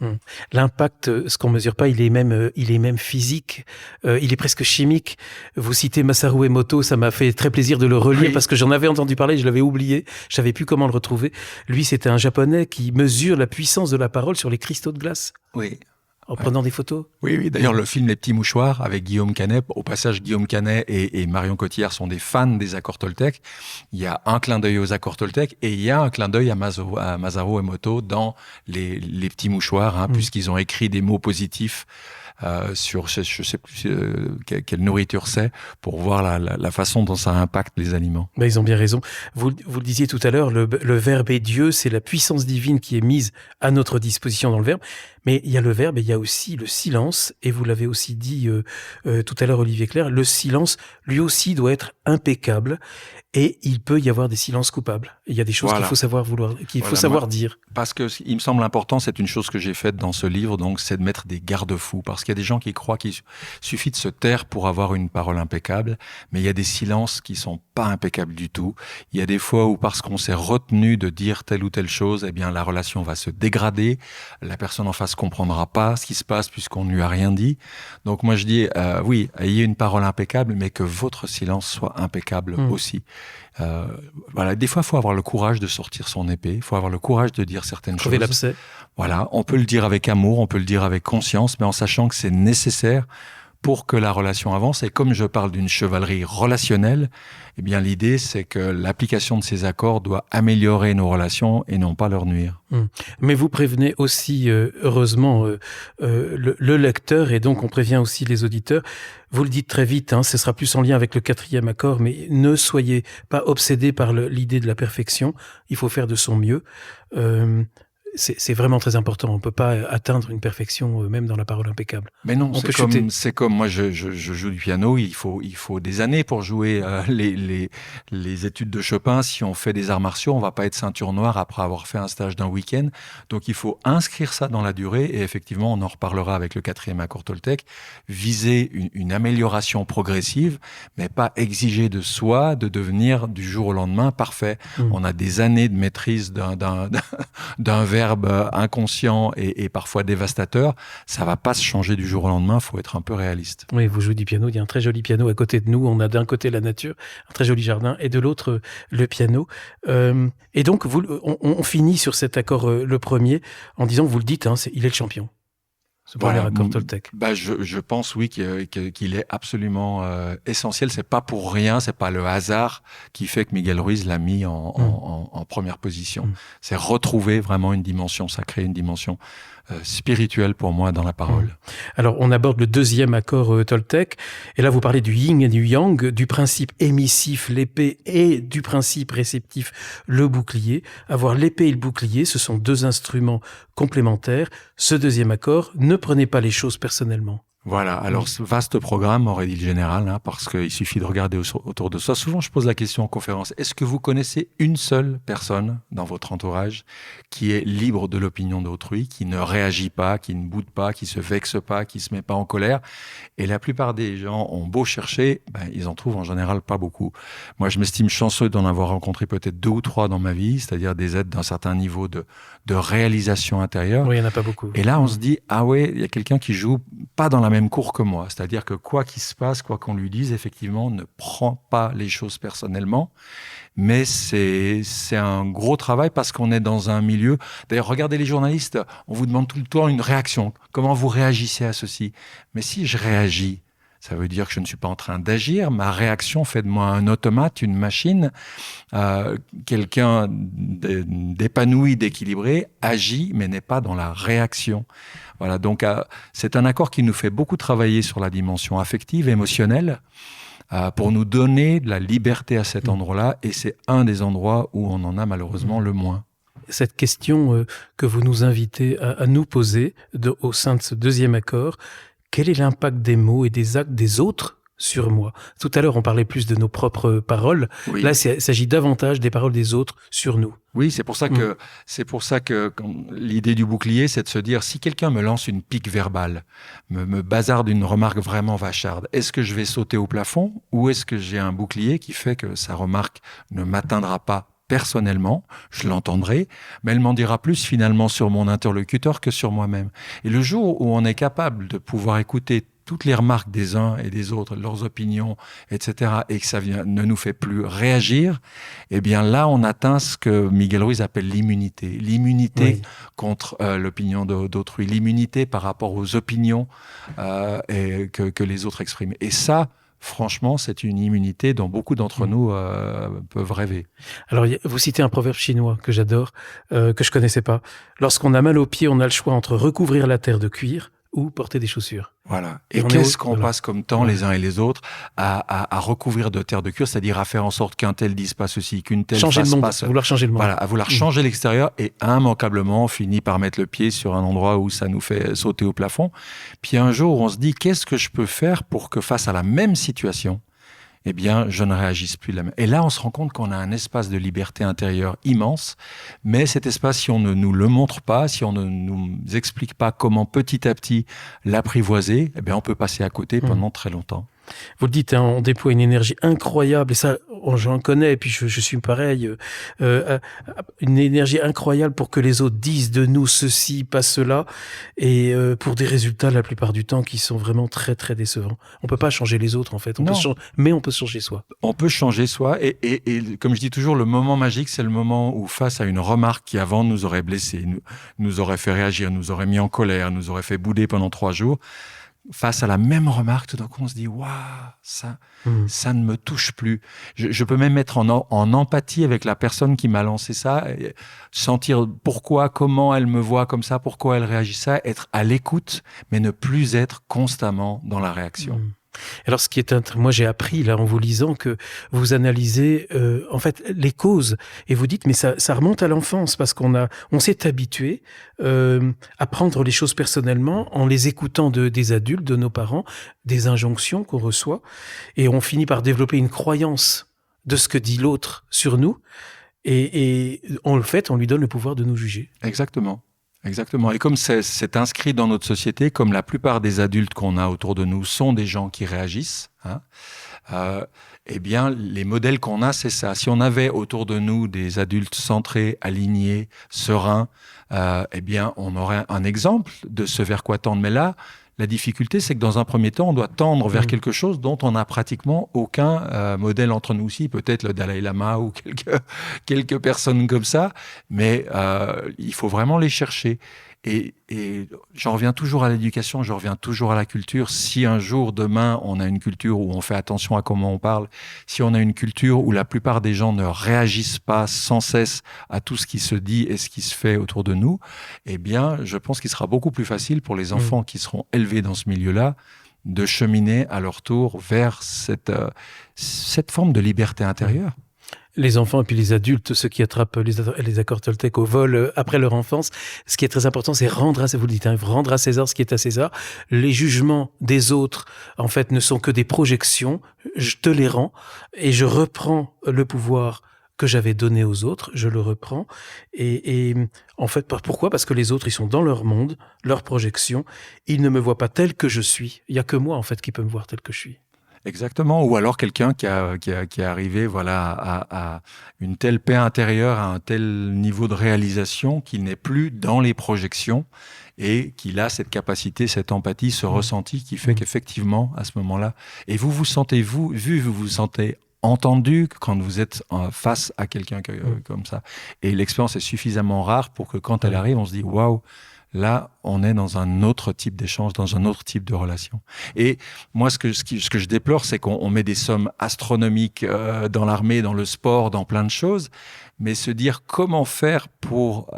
L'impact, ce qu'on mesure pas, il est même physique, il est presque chimique. Vous citez Masaru Emoto, ça m'a fait très plaisir de le relire parce que j'en avais entendu parler, je l'avais oublié, je savais plus comment le retrouver. Lui, c'était un Japonais qui mesure la puissance de la parole sur les cristaux de glace. Oui. En prenant des photos. Oui. D'ailleurs, le film Les Petits Mouchoirs avec Guillaume Canet, au passage, Guillaume Canet et Marion Cotillard sont des fans des accords Toltec. Il y a un clin d'œil aux accords Toltec et il y a un clin d'œil à Masaru Emoto dans les Petits Mouchoirs, puisqu'ils ont écrit des mots positifs sur je sais plus quelle nourriture c'est, pour voir la façon dont ça impacte les aliments. Ben, ils ont bien raison. Vous le disiez tout à l'heure, le verbe est Dieu, c'est la puissance divine qui est mise à notre disposition dans le verbe. Mais il y a le verbe et il y a aussi le silence. Et vous l'avez aussi dit tout à l'heure, Olivier Clerc, le silence, lui aussi, doit être impeccable. Et il peut y avoir des silences coupables. Il y a des choses qu'il faut savoir dire. Parce que il me semble important, c'est une chose que j'ai faite dans ce livre, donc c'est de mettre des garde-fous. Parce qu'il y a des gens qui croient qu'il suffit de se taire pour avoir une parole impeccable, mais il y a des silences qui sont pas impeccables du tout. Il y a des fois où parce qu'on s'est retenu de dire telle ou telle chose, eh bien la relation va se dégrader. La personne en face comprendra pas ce qui se passe puisqu'on ne lui a rien dit. Donc moi je dis oui, ayez une parole impeccable, mais que votre silence soit impeccable aussi. Voilà, des fois, il faut avoir le courage de sortir son épée, il faut avoir le courage de dire certaines choses. L'abcès. Voilà, on peut le dire avec amour, on peut le dire avec conscience, mais en sachant que c'est nécessaire pour que la relation avance. Et comme je parle d'une chevalerie relationnelle, eh bien l'idée c'est que l'application de ces accords doit améliorer nos relations et non pas leur nuire. Mais vous prévenez aussi, heureusement, le lecteur, et donc on prévient aussi les auditeurs. Vous le dites très vite, ce sera plus en lien avec le 4e accord, mais ne soyez pas obsédés par l'idée de la perfection. Il faut faire de son mieux. C'est vraiment très important. On ne peut pas atteindre une perfection, même dans la parole impeccable. Mais non, c'est comme moi, je joue du piano. Il faut des années pour jouer les études de Chopin. Si on fait des arts martiaux, on va pas être ceinture noire après avoir fait un stage d'un week-end. Donc, il faut inscrire ça dans la durée. Et effectivement, on en reparlera avec le 4e accord Toltec. Viser une amélioration progressive, mais pas exiger de soi de devenir du jour au lendemain parfait. On a des années de maîtrise d'un verbe inconscient et parfois dévastateur, ça va pas se changer du jour au lendemain, il faut être un peu réaliste. Oui, vous jouez du piano, il y a un très joli piano à côté de nous, on a d'un côté la nature, un très joli jardin, et de l'autre le piano. Et donc, on finit sur cet accord, le premier, en disant, vous le dites, il est le champion. Ce premier accord Toltec. Je pense, oui, qu'il est absolument essentiel. C'est pas pour rien, c'est pas le hasard qui fait que Miguel Ruiz l'a mis en première position. C'est retrouver vraiment une dimension sacrée, une dimension spirituelle pour moi dans la parole. Alors, on aborde le 2e accord Toltec, et là vous parlez du yin et du yang, du principe émissif, l'épée, et du principe réceptif, le bouclier. Avoir l'épée et le bouclier, ce sont 2 instruments complémentaires. Ce 2e accord, ne prenez pas les choses personnellement. Voilà, alors ce vaste programme, aurait dit le général, parce qu'il suffit de regarder autour de soi. Souvent, je pose la question en conférence, est-ce que vous connaissez une seule personne dans votre entourage qui est libre de l'opinion d'autrui, qui ne réagit pas, qui ne boude pas, qui se vexe pas, qui se met pas en colère? Et la plupart des gens ont beau chercher, ils en trouvent en général pas beaucoup. Moi, je m'estime chanceux d'en avoir rencontré peut-être 2 ou 3 dans ma vie, c'est-à-dire des êtres d'un certain niveau de réalisation intérieure. Oui, il n'y en a pas beaucoup. Et là, on se dit, ah ouais, il y a quelqu'un qui joue pas dans la même cours que moi. C'est-à-dire que quoi qu'il se passe, quoi qu'on lui dise, effectivement, ne prend pas les choses personnellement. Mais c'est un gros travail parce qu'on est dans un milieu... D'ailleurs, regardez les journalistes, on vous demande tout le temps une réaction. Comment vous réagissez à ceci? Mais si je réagis, ça veut dire que je ne suis pas en train d'agir. Ma réaction fait de moi un automate, une machine. Quelqu'un d'épanoui, d'équilibré, agit, mais n'est pas dans la réaction. Voilà, donc c'est un accord qui nous fait beaucoup travailler sur la dimension affective, émotionnelle, pour nous donner de la liberté à cet endroit-là. Et c'est un des endroits où on en a malheureusement le moins. Cette question que vous nous invitez à nous poser au sein de ce deuxième accord, quel est l'impact des mots et des actes des autres sur moi? Tout à l'heure, on parlait plus de nos propres paroles. Oui. Là, il s'agit davantage des paroles des autres sur nous. Oui, c'est pour ça que l'idée du bouclier, c'est de se dire, si quelqu'un me lance une pique verbale, me bazarde une remarque vraiment vacharde, est-ce que je vais sauter au plafond ou est-ce que j'ai un bouclier qui fait que sa remarque ne m'atteindra pas personnellement, je l'entendrai, mais elle m'en dira plus finalement sur mon interlocuteur que sur moi-même. Et le jour où on est capable de pouvoir écouter toutes les remarques des uns et des autres, leurs opinions, etc., et que ça ne nous fait plus réagir, eh bien là, on atteint ce que Miguel Ruiz appelle l'immunité. L'immunité contre l'opinion d'autrui, l'immunité par rapport aux opinions que les autres expriment. Et ça, franchement, c'est une immunité dont beaucoup d'entre nous peuvent rêver. Alors, vous citez un proverbe chinois que j'adore, que je connaissais pas. Lorsqu'on a mal aux pieds, on a le choix entre recouvrir la terre de cuir ou porter des chaussures. Voilà. Et qu'est-ce qu'on passe comme temps les uns et les autres à recouvrir de terre de cuir, c'est-à-dire à faire en sorte qu'un tel dise pas ceci, qu'une telle changer fasse le monde, pas ce... vouloir changer le monde. Voilà, à vouloir changer l'extérieur et immanquablement on finit par mettre le pied sur un endroit où ça nous fait sauter au plafond. Puis un jour, on se dit, qu'est-ce que je peux faire pour que face à la même situation, eh bien, je ne réagisse plus de la même. Et là, on se rend compte qu'on a un espace de liberté intérieure immense, mais cet espace, si on ne nous le montre pas, si on ne nous explique pas comment petit à petit l'apprivoiser, eh bien, on peut passer à côté pendant très longtemps. Vous le dites, hein, on déploie une énergie incroyable, et ça, j'en connais, et puis je suis pareil, une énergie incroyable pour que les autres disent de nous ceci, pas cela, et pour des résultats, la plupart du temps, qui sont vraiment très, très décevants. On peut pas changer les autres, en fait, mais on peut changer soi. On peut changer soi, et comme je dis toujours, le moment magique, c'est le moment où, face à une remarque qui avant nous aurait blessé, nous aurait fait réagir, nous aurait mis en colère, nous aurait fait bouder pendant 3 jours, face à la même remarque, tout d'un coup, on se dit « Waouh, ça ne me touche plus ». Je peux même être en empathie avec la personne qui m'a lancé ça, et sentir pourquoi, comment elle me voit comme ça, pourquoi elle réagit ça, être à l'écoute, mais ne plus être constamment dans la réaction. Alors, moi, j'ai appris là en vous lisant que vous analysez en fait les causes et vous dites mais ça remonte à l'enfance parce on s'est habitué à prendre les choses personnellement en les écoutant des adultes, de nos parents, des injonctions qu'on reçoit et on finit par développer une croyance de ce que dit l'autre sur nous et on lui donne le pouvoir de nous juger. Exactement. Exactement. Et comme c'est inscrit dans notre société, comme la plupart des adultes qu'on a autour de nous sont des gens qui réagissent, eh bien, les modèles qu'on a, c'est ça. Si on avait autour de nous des adultes centrés, alignés, sereins, eh bien, on aurait un exemple de ce vers quoi tendre. Mais là, la difficulté, c'est que dans un premier temps, on doit tendre vers quelque chose dont on n'a pratiquement aucun modèle entre nous aussi. Peut-être le Dalai Lama ou quelques personnes comme ça, mais il faut vraiment les chercher. Et j'en reviens toujours à l'éducation, je reviens toujours à la culture. Si un jour, demain, on a une culture où on fait attention à comment on parle, si on a une culture où la plupart des gens ne réagissent pas sans cesse à tout ce qui se dit et ce qui se fait autour de nous, eh bien, je pense qu'il sera beaucoup plus facile pour les enfants qui seront élevés dans ce milieu-là de cheminer à leur tour vers cette forme de liberté intérieure. Les enfants et puis les adultes, ceux qui attrapent les accords Toltec au vol après leur enfance, ce qui est très important, c'est rendre à César ce qui est à César. Les jugements des autres, en fait, ne sont que des projections. Je te les rends et je reprends le pouvoir que j'avais donné aux autres, je le reprends. Et en fait, pourquoi ? Parce que les autres, ils sont dans leur monde, leur projection. Ils ne me voient pas tel que je suis. Il y a que moi, en fait, qui peut me voir tel que je suis. Exactement, ou alors quelqu'un qui est arrivé à une telle paix intérieure, à un tel niveau de réalisation qu'il n'est plus dans les projections et qu'il a cette capacité, cette empathie, ce ressenti qui fait qu'effectivement, à ce moment-là, et vous vous sentez vous vous sentez entendu quand vous êtes face à quelqu'un comme ça. Et l'expérience est suffisamment rare pour que quand elle arrive, on se dit waouh, là, on est dans un autre type d'échange, dans un autre type de relation. Et moi, ce que je déplore, c'est qu'on met des sommes astronomiques dans l'armée, dans le sport, dans plein de choses, mais se dire comment faire pour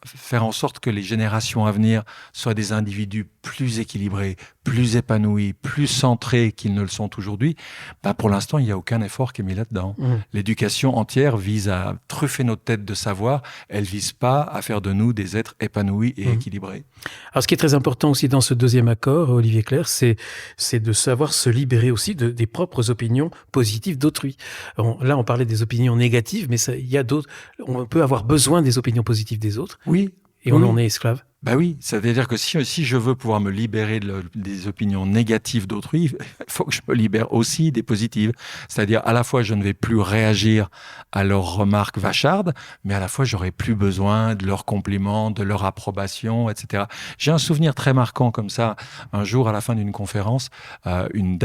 faire en sorte que les générations à venir soient des individus plus équilibrés, plus épanouis, plus centrés qu'ils ne le sont aujourd'hui, pour l'instant, il n'y a aucun effort qui est mis là-dedans. L'éducation entière vise à truffer notre tête de savoir, elle ne vise pas à faire de nous des êtres épanouis et équilibrés. Alors, ce qui est très important aussi dans ce deuxième accord, Olivier Clerc, c'est de savoir se libérer aussi des propres opinions positives d'autrui. Là, on parlait des opinions négatives, mais il y a d'autres. On peut avoir besoin des opinions positives des autres. Oui. Et on en est esclave. Oui, c'est-à-dire que si je veux pouvoir me libérer des opinions négatives d'autrui, il faut que je me libère aussi des positives. C'est-à-dire à la fois je ne vais plus réagir à leurs remarques vachardes, mais à la fois j'aurai plus besoin de leurs compliments, de leur approbation, etc. J'ai un souvenir très marquant comme ça. Un jour, à la fin d'une conférence, une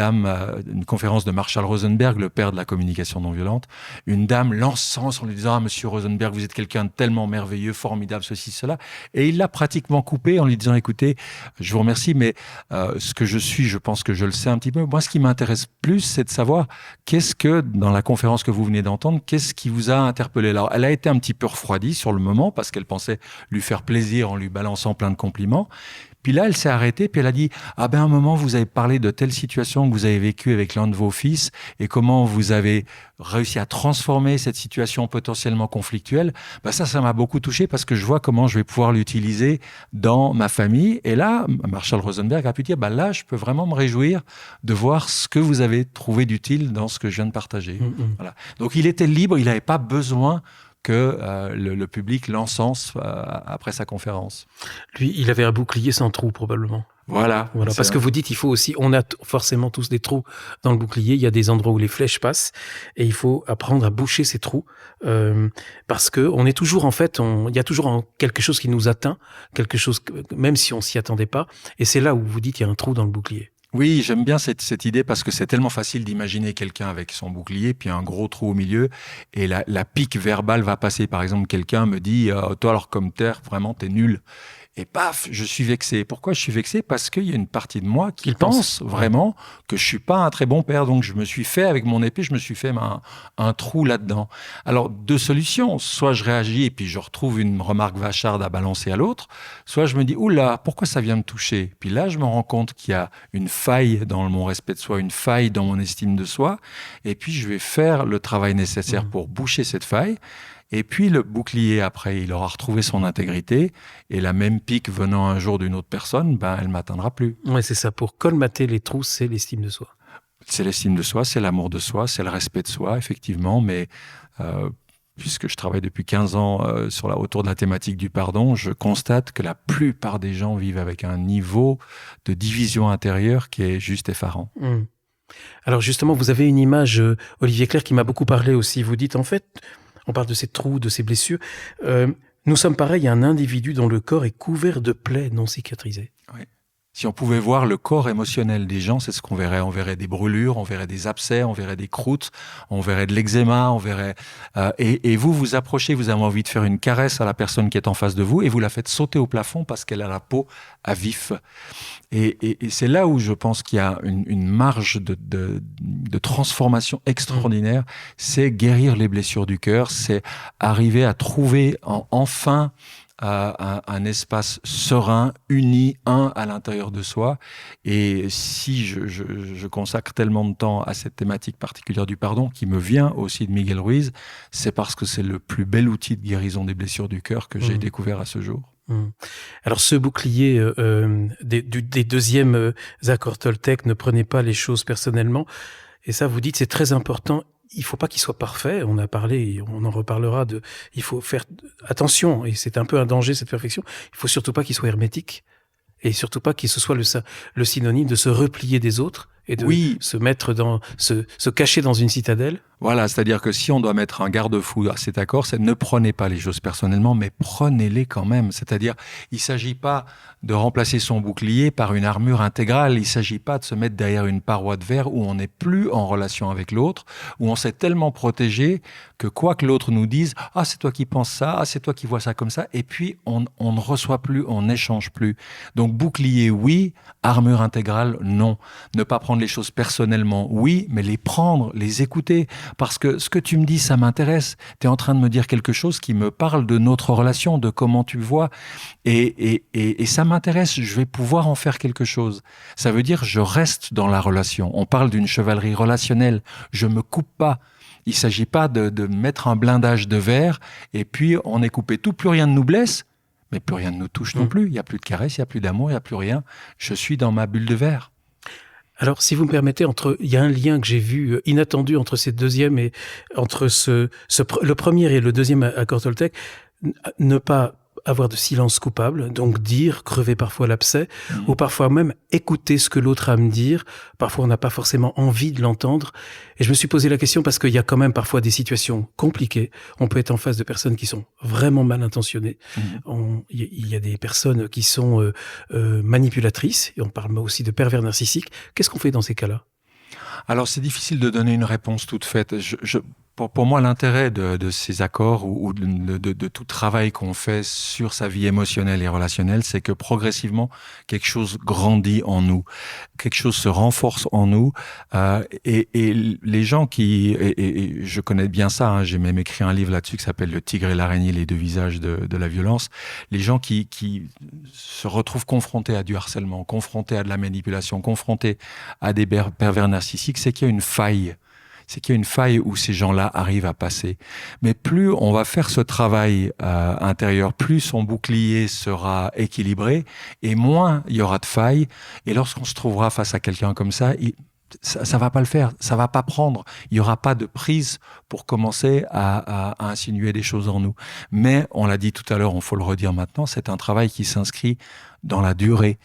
conférence de Marshall Rosenberg, le père de la communication non violente, une dame l'encense en lui disant « Ah, monsieur Rosenberg, vous êtes quelqu'un de tellement merveilleux, formidable, ceci, cela ». Et il l'a pratiquement coupé en lui disant écoutez, je vous remercie, mais ce que je suis, je pense que je le sais un petit peu. Moi, ce qui m'intéresse plus, c'est de savoir qu'est-ce que, dans la conférence que vous venez d'entendre, qu'est-ce qui vous a interpellé. Alors, elle a été un petit peu refroidie sur le moment parce qu'elle pensait lui faire plaisir en lui balançant plein de compliments. Puis là, elle s'est arrêtée, puis elle a dit « Ah ben, à un moment, vous avez parlé de telle situation que vous avez vécue avec l'un de vos fils et comment vous avez réussi à transformer cette situation potentiellement conflictuelle. Ça m'a beaucoup touché parce que je vois comment je vais pouvoir l'utiliser dans ma famille. » Et là, Marshall Rosenberg a pu dire « Là, je peux vraiment me réjouir de voir ce que vous avez trouvé d'utile dans ce que je viens de partager. » Voilà. Donc, il était libre, il n'avait pas besoin que le public l'encense après sa conférence. Lui, il avait un bouclier sans trou, probablement. Voilà. Parce que vous dites, il faut aussi, on a forcément tous des trous dans le bouclier. Il y a des endroits où les flèches passent et il faut apprendre à boucher ces trous parce que on est toujours, en fait, il y a toujours quelque chose qui nous atteint, quelque chose, même si on s'y attendait pas. Et c'est là où vous dites, il y a un trou dans le bouclier. Oui, j'aime bien cette idée parce que c'est tellement facile d'imaginer quelqu'un avec son bouclier, puis un gros trou au milieu, et la pique verbale va passer. Par exemple, quelqu'un me dit « Toi, alors comme terre, vraiment, t'es nul ». Et paf, je suis vexé. Pourquoi je suis vexé? Parce qu'il y a une partie de moi qui pense vraiment que je suis pas un très bon père. Donc, je me suis fait, avec mon épée, je me suis fait un trou là-dedans. Alors, deux solutions. Soit je réagis et puis je retrouve une remarque vacharde à balancer à l'autre. Soit je me dis, oula, pourquoi ça vient me toucher? Puis là, je me rends compte qu'il y a une faille dans mon respect de soi, une faille dans mon estime de soi. Et puis, je vais faire le travail nécessaire pour boucher cette faille. Et puis le bouclier, après, il aura retrouvé son intégrité. Et la même pique venant un jour d'une autre personne, elle ne m'atteindra plus. Oui, c'est ça. Pour colmater les trous, c'est l'estime de soi. C'est l'estime de soi, c'est l'amour de soi, c'est le respect de soi, effectivement. Mais puisque je travaille depuis 15 ans autour de la thématique du pardon, je constate que la plupart des gens vivent avec un niveau de division intérieure qui est juste effarant. Alors justement, vous avez une image, Olivier Clerc, qui m'a beaucoup parlé aussi. Vous dites, en fait... On parle de ces trous, de ces blessures. Nous sommes pareils à un individu dont le corps est couvert de plaies non cicatrisées. Oui. Si on pouvait voir le corps émotionnel des gens, c'est ce qu'on verrait. On verrait des brûlures, on verrait des abcès, on verrait des croûtes, on verrait de l'eczéma, on verrait... et vous approchez, vous avez envie de faire une caresse à la personne qui est en face de vous et vous la faites sauter au plafond parce qu'elle a la peau à vif. Et c'est là où je pense qu'il y a une marge de transformation extraordinaire. C'est guérir les blessures du cœur, c'est arriver à trouver enfin un espace serein, uni, un à l'intérieur de soi. Et si je consacre tellement de temps à cette thématique particulière du pardon, qui me vient aussi de Miguel Ruiz, c'est parce que c'est le plus bel outil de guérison des blessures du cœur que j'ai découvert à ce jour. Alors ce bouclier des deuxièmes accords Toltec, ne prenez pas les choses personnellement. Et ça, vous dites, c'est très important. Il faut pas qu'il soit parfait. On a parlé, on en reparlera il faut faire attention. Et c'est un peu un danger, cette perfection. Il faut surtout pas qu'il soit hermétique. Et surtout pas qu'il soit le synonyme de se replier des autres et de se mettre se cacher dans une citadelle. Voilà, c'est-à-dire que si on doit mettre un garde-fou à cet accord, c'est ne prenez pas les choses personnellement, mais prenez-les quand même. C'est-à-dire, il ne s'agit pas de remplacer son bouclier par une armure intégrale. Il ne s'agit pas de se mettre derrière une paroi de verre où on n'est plus en relation avec l'autre, où on s'est tellement protégé que quoi que l'autre nous dise, « Ah, c'est toi qui penses ça, ah, c'est toi qui vois ça comme ça », et puis on ne reçoit plus, on n'échange plus. Donc bouclier, oui, armure intégrale, non. Ne pas prendre les choses personnellement, oui, mais les prendre, les écouter. Parce que ce que tu me dis, ça m'intéresse. Tu es en train de me dire quelque chose qui me parle de notre relation, de comment tu le vois. Et ça m'intéresse, je vais pouvoir en faire quelque chose. Ça veut dire je reste dans la relation. On parle d'une chevalerie relationnelle. Je me coupe pas. Il ne s'agit pas de mettre un blindage de verre et puis on est coupé tout, plus rien ne nous blesse, mais plus rien ne nous touche non plus. Il n'y a plus de caresses, il n'y a plus d'amour, il n'y a plus rien. Je suis dans ma bulle de verre. Alors, si vous me permettez, il y a un lien que j'ai vu inattendu entre cette deuxième et entre le premier et le deuxième accord Toltec. Ne pas avoir de silence coupable, donc dire, crever parfois l'abcès, ou parfois même écouter ce que l'autre a à me dire. Parfois, on n'a pas forcément envie de l'entendre. Et je me suis posé la question parce qu'il y a quand même parfois des situations compliquées. On peut être en face de personnes qui sont vraiment mal intentionnées. Il y a des personnes qui sont manipulatrices, et on parle aussi de pervers narcissiques. Qu'est-ce qu'on fait dans ces cas-là ? Alors, c'est difficile de donner une réponse toute faite. Pour moi, l'intérêt de ces accords ou de tout travail qu'on fait sur sa vie émotionnelle et relationnelle, c'est que progressivement, quelque chose grandit en nous, quelque chose se renforce en nous. Et les gens et je connais bien ça, hein, j'ai même écrit un livre là-dessus qui s'appelle « Le tigre et l'araignée, les deux visages de la violence ». Les gens qui se retrouvent confrontés à du harcèlement, confrontés à de la manipulation, confrontés à des pervers narcissiques, c'est qu'il y a une faille. C'est qu'il y a une faille où ces gens-là arrivent à passer. Mais plus on va faire ce travail intérieur, plus son bouclier sera équilibré et moins il y aura de failles. Et lorsqu'on se trouvera face à quelqu'un comme ça, ça va pas le faire, ça va pas prendre. Il y aura pas de prise pour commencer à insinuer des choses en nous. Mais on l'a dit tout à l'heure, il faut le redire maintenant, c'est un travail qui s'inscrit dans la durée.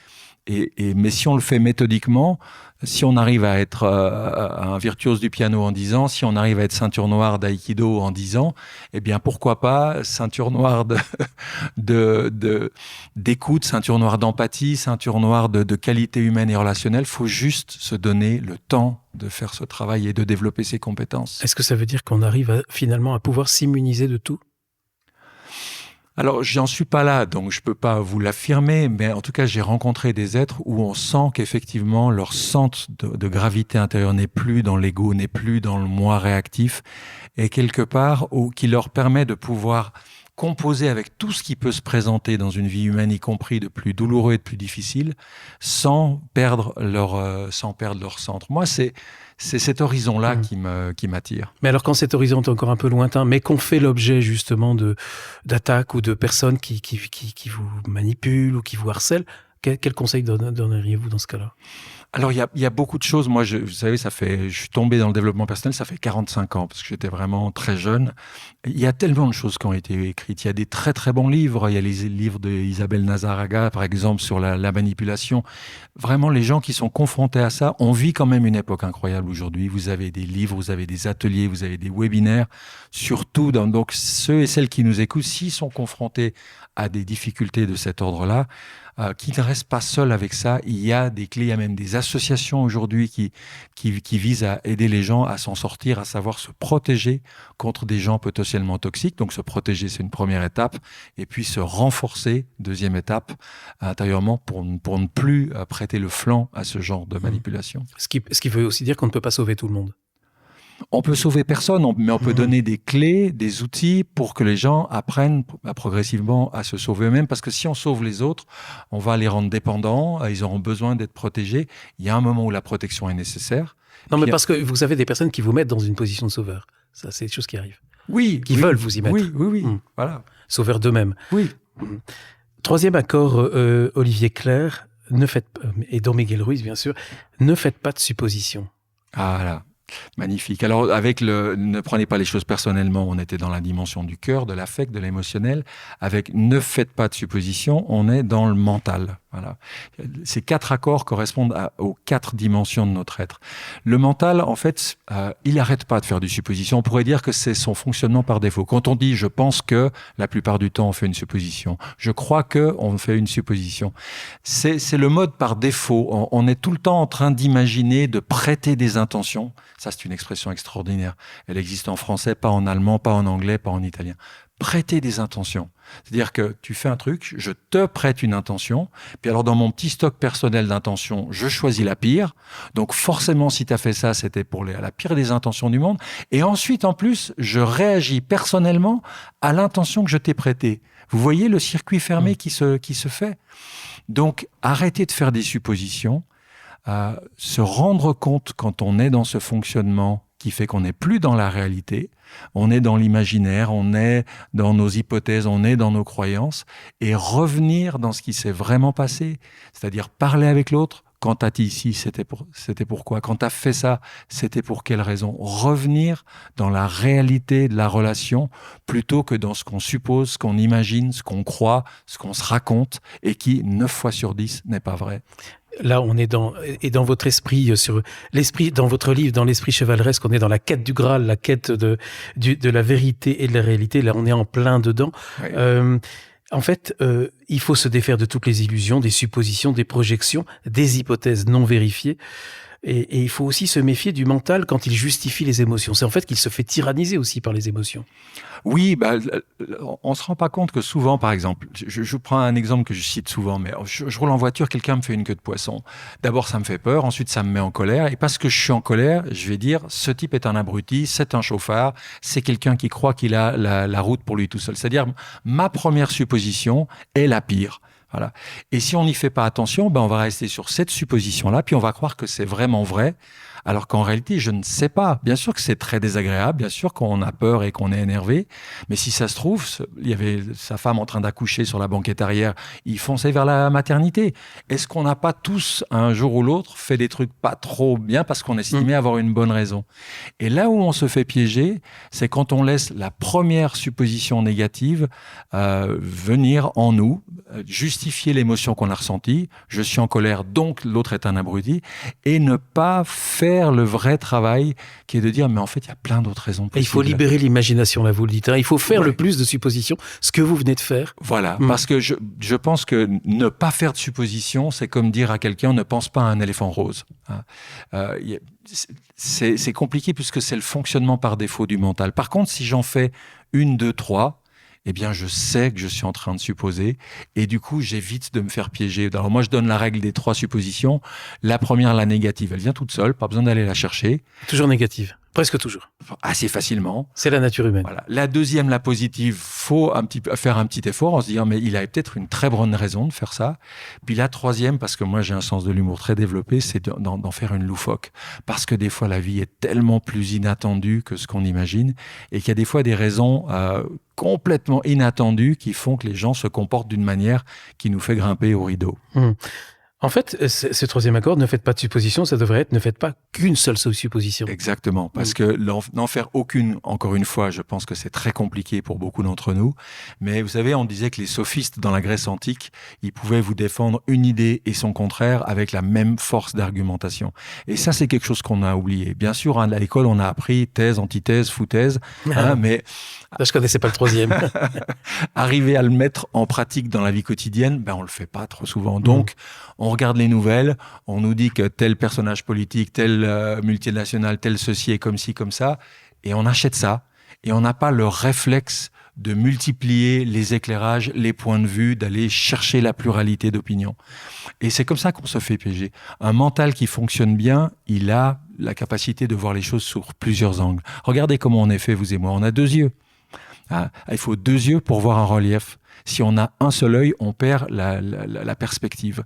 Mais si on le fait méthodiquement, si on arrive à être un virtuose du piano en 10 ans, si on arrive à être ceinture noire d'aïkido en 10 ans, eh bien pourquoi pas ceinture noire d'écoute, ceinture noire d'empathie, ceinture noire de qualité humaine et relationnelle. Il faut juste se donner le temps de faire ce travail et de développer ses compétences. Est-ce que ça veut dire qu'on arrive finalement à pouvoir s'immuniser de tout ? Alors, j'en suis pas là, donc je peux pas vous l'affirmer, mais en tout cas, j'ai rencontré des êtres où on sent qu'effectivement, leur centre de gravité intérieure n'est plus dans l'ego, n'est plus dans le moi réactif, et quelque part, qui leur permet de pouvoir composer avec tout ce qui peut se présenter dans une vie humaine, y compris de plus douloureux et de plus difficile, sans perdre leur centre. Moi, c'est cet horizon-là qui m'attire. Mais alors quand cet horizon est encore un peu lointain, mais qu'on fait l'objet justement d'attaques ou de personnes qui vous manipulent ou qui vous harcèlent, quel conseil donneriez-vous dans ce cas-là ? Alors, il y a beaucoup de choses. Moi, vous savez, je suis tombé dans le développement personnel, ça fait 45 ans, parce que j'étais vraiment très jeune. Il y a tellement de choses qui ont été écrites. Il y a des très, très bons livres. Il y a les livres d'Isabelle Nazaraga, par exemple, sur la manipulation. Vraiment, les gens qui sont confrontés à ça, on vit quand même une époque incroyable aujourd'hui. Vous avez des livres, vous avez des ateliers, vous avez des webinaires. Surtout, donc, ceux et celles qui nous écoutent, s'ils sont confrontés à des difficultés de cet ordre-là, qui ne restent pas seuls avec ça. Il y a des clés, il y a même des associations aujourd'hui qui visent à aider les gens à s'en sortir, à savoir se protéger contre des gens potentiellement toxiques. Donc se protéger, c'est une première étape. Et puis se renforcer, deuxième étape, intérieurement, pour ne plus prêter le flanc à ce genre de manipulation. Ce qui veut aussi dire qu'on ne peut pas sauver tout le monde. On peut sauver personne, mais on peut donner des clés, des outils pour que les gens apprennent progressivement à se sauver eux-mêmes. Parce que si on sauve les autres, on va les rendre dépendants, ils auront besoin d'être protégés. Il y a un moment où la protection est nécessaire. Non, mais parce que vous avez des personnes qui vous mettent dans une position de sauveur. Ça, c'est des choses qui arrivent. Oui. Qui veulent vous y mettre. Oui. Voilà. Sauveur d'eux-mêmes. Oui. Troisième accord, Olivier Clerc, et Don Miguel Ruiz, bien sûr, ne faites pas de suppositions. Ah là. Magnifique. Alors, avec ne prenez pas les choses personnellement, on était dans la dimension du cœur, de l'affect, de l'émotionnel. Avec ne faites pas de suppositions, on est dans le mental. Voilà. Ces 4 accords correspondent aux 4 dimensions de notre être. Le mental, en fait, il n'arrête pas de faire des suppositions. On pourrait dire que c'est son fonctionnement par défaut. Quand on dit « je pense que », la plupart du temps, on fait une supposition. « Je crois que », on fait une supposition. C'est le mode par défaut. On est tout le temps en train d'imaginer, de prêter des intentions. Ça, c'est une expression extraordinaire. Elle existe en français, pas en allemand, pas en anglais, pas en italien. Prêter des intentions. C'est-à-dire que tu fais un truc, je te prête une intention, puis alors dans mon petit stock personnel d'intentions, je choisis la pire. Donc forcément, si tu as fait ça, c'était pour la pire des intentions du monde. Et ensuite, en plus, je réagis personnellement à l'intention que je t'ai prêtée. Vous voyez le circuit fermé qui se fait? Donc, arrêtez de faire des suppositions, se rendre compte quand on est dans ce fonctionnement qui fait qu'on n'est plus dans la réalité, on est dans l'imaginaire, on est dans nos hypothèses, on est dans nos croyances, et revenir dans ce qui s'est vraiment passé, c'est-à-dire parler avec l'autre. Quand t'as dit ici, c'était pourquoi? Quand t'as fait ça, c'était pour quelle raison? Revenir dans la réalité de la relation plutôt que dans ce qu'on suppose, ce qu'on imagine, ce qu'on croit, ce qu'on se raconte et qui, 9 fois sur 10, n'est pas vrai. Là, on est dans votre esprit, dans votre livre, dans l'esprit chevaleresque, on est dans la quête du Graal, la quête de la vérité et de la réalité. Là, on est en plein dedans. Oui. En fait, il faut se défaire de toutes les illusions, des suppositions, des projections, des hypothèses non vérifiées. Et il faut aussi se méfier du mental quand il justifie les émotions. C'est en fait qu'il se fait tyranniser aussi par les émotions. Oui, on se rend pas compte que souvent, par exemple, je prends un exemple que je cite souvent, mais je roule en voiture, quelqu'un me fait une queue de poisson. D'abord, ça me fait peur, ensuite, ça me met en colère. Et parce que je suis en colère, je vais dire, ce type est un abruti, c'est un chauffard, c'est quelqu'un qui croit qu'il a la route pour lui tout seul. C'est-à-dire, ma première supposition est la pire. Voilà. Et si on n'y fait pas attention, on va rester sur cette supposition-là, puis on va croire que c'est vraiment vrai, alors qu'en réalité, je ne sais pas. Bien sûr que c'est très désagréable, bien sûr qu'on a peur et qu'on est énervé, mais si ça se trouve, il y avait sa femme en train d'accoucher sur la banquette arrière, il fonçait vers la maternité. Est-ce qu'on n'a pas tous, un jour ou l'autre, fait des trucs pas trop bien parce qu'on estimait avoir une bonne raison? Et là où on se fait piéger, c'est quand on laisse la première supposition négative venir en nous, justifier l'émotion qu'on a ressentie, je suis en colère, donc l'autre est un abruti, et ne pas faire le vrai travail qui est de dire mais en fait il y a plein d'autres raisons possibles. Et il faut libérer l'imagination, là vous le dites, hein. Il faut faire le plus de suppositions, ce que vous venez de faire. Voilà, parce que je pense que ne pas faire de suppositions, c'est comme dire à quelqu'un ne pense pas à un éléphant rose. C'est compliqué puisque c'est le fonctionnement par défaut du mental. Par contre, si j'en fais 1, 2, 3, eh bien, je sais que je suis en train de supposer et du coup, j'évite de me faire piéger. Alors moi, je donne la règle des 3 suppositions. La première, la négative, elle vient toute seule, pas besoin d'aller la chercher. Toujours négative, presque toujours. Assez facilement. C'est la nature humaine. Voilà. La deuxième, la positive, faut faire un petit effort en se disant mais il avait peut-être une très bonne raison de faire ça. Puis la troisième, parce que moi j'ai un sens de l'humour très développé, c'est d'en faire une loufoque. Parce que des fois, la vie est tellement plus inattendue que ce qu'on imagine et qu'il y a des fois des raisons complètement inattendues qui font que les gens se comportent d'une manière qui nous fait grimper au rideau. En fait, ce troisième accord, ne faites pas de supposition, ça devrait être ne faites pas qu'une seule supposition. Exactement, parce que n'en faire aucune, encore une fois, je pense que c'est très compliqué pour beaucoup d'entre nous. Mais vous savez, on disait que les sophistes dans la Grèce antique, ils pouvaient vous défendre une idée et son contraire avec la même force d'argumentation. Et ça, c'est quelque chose qu'on a oublié. Bien sûr, à l'école, on a appris thèse, antithèse, foutaise, mais... Là, je connaissais pas le troisième. Arriver à le mettre en pratique dans la vie quotidienne, on le fait pas trop souvent. Donc, on regarde les nouvelles, on nous dit que tel personnage politique, tel multinational, tel ceci est comme ci, comme ça, et on achète ça. Et on n'a pas le réflexe de multiplier les éclairages, les points de vue, d'aller chercher la pluralité d'opinions. Et c'est comme ça qu'on se fait piéger. Un mental qui fonctionne bien, il a la capacité de voir les choses sous plusieurs angles. Regardez comment on est fait, vous et moi. On a 2 yeux. Il faut 2 yeux pour voir un relief. Si on a un seul œil, on perd la perspective.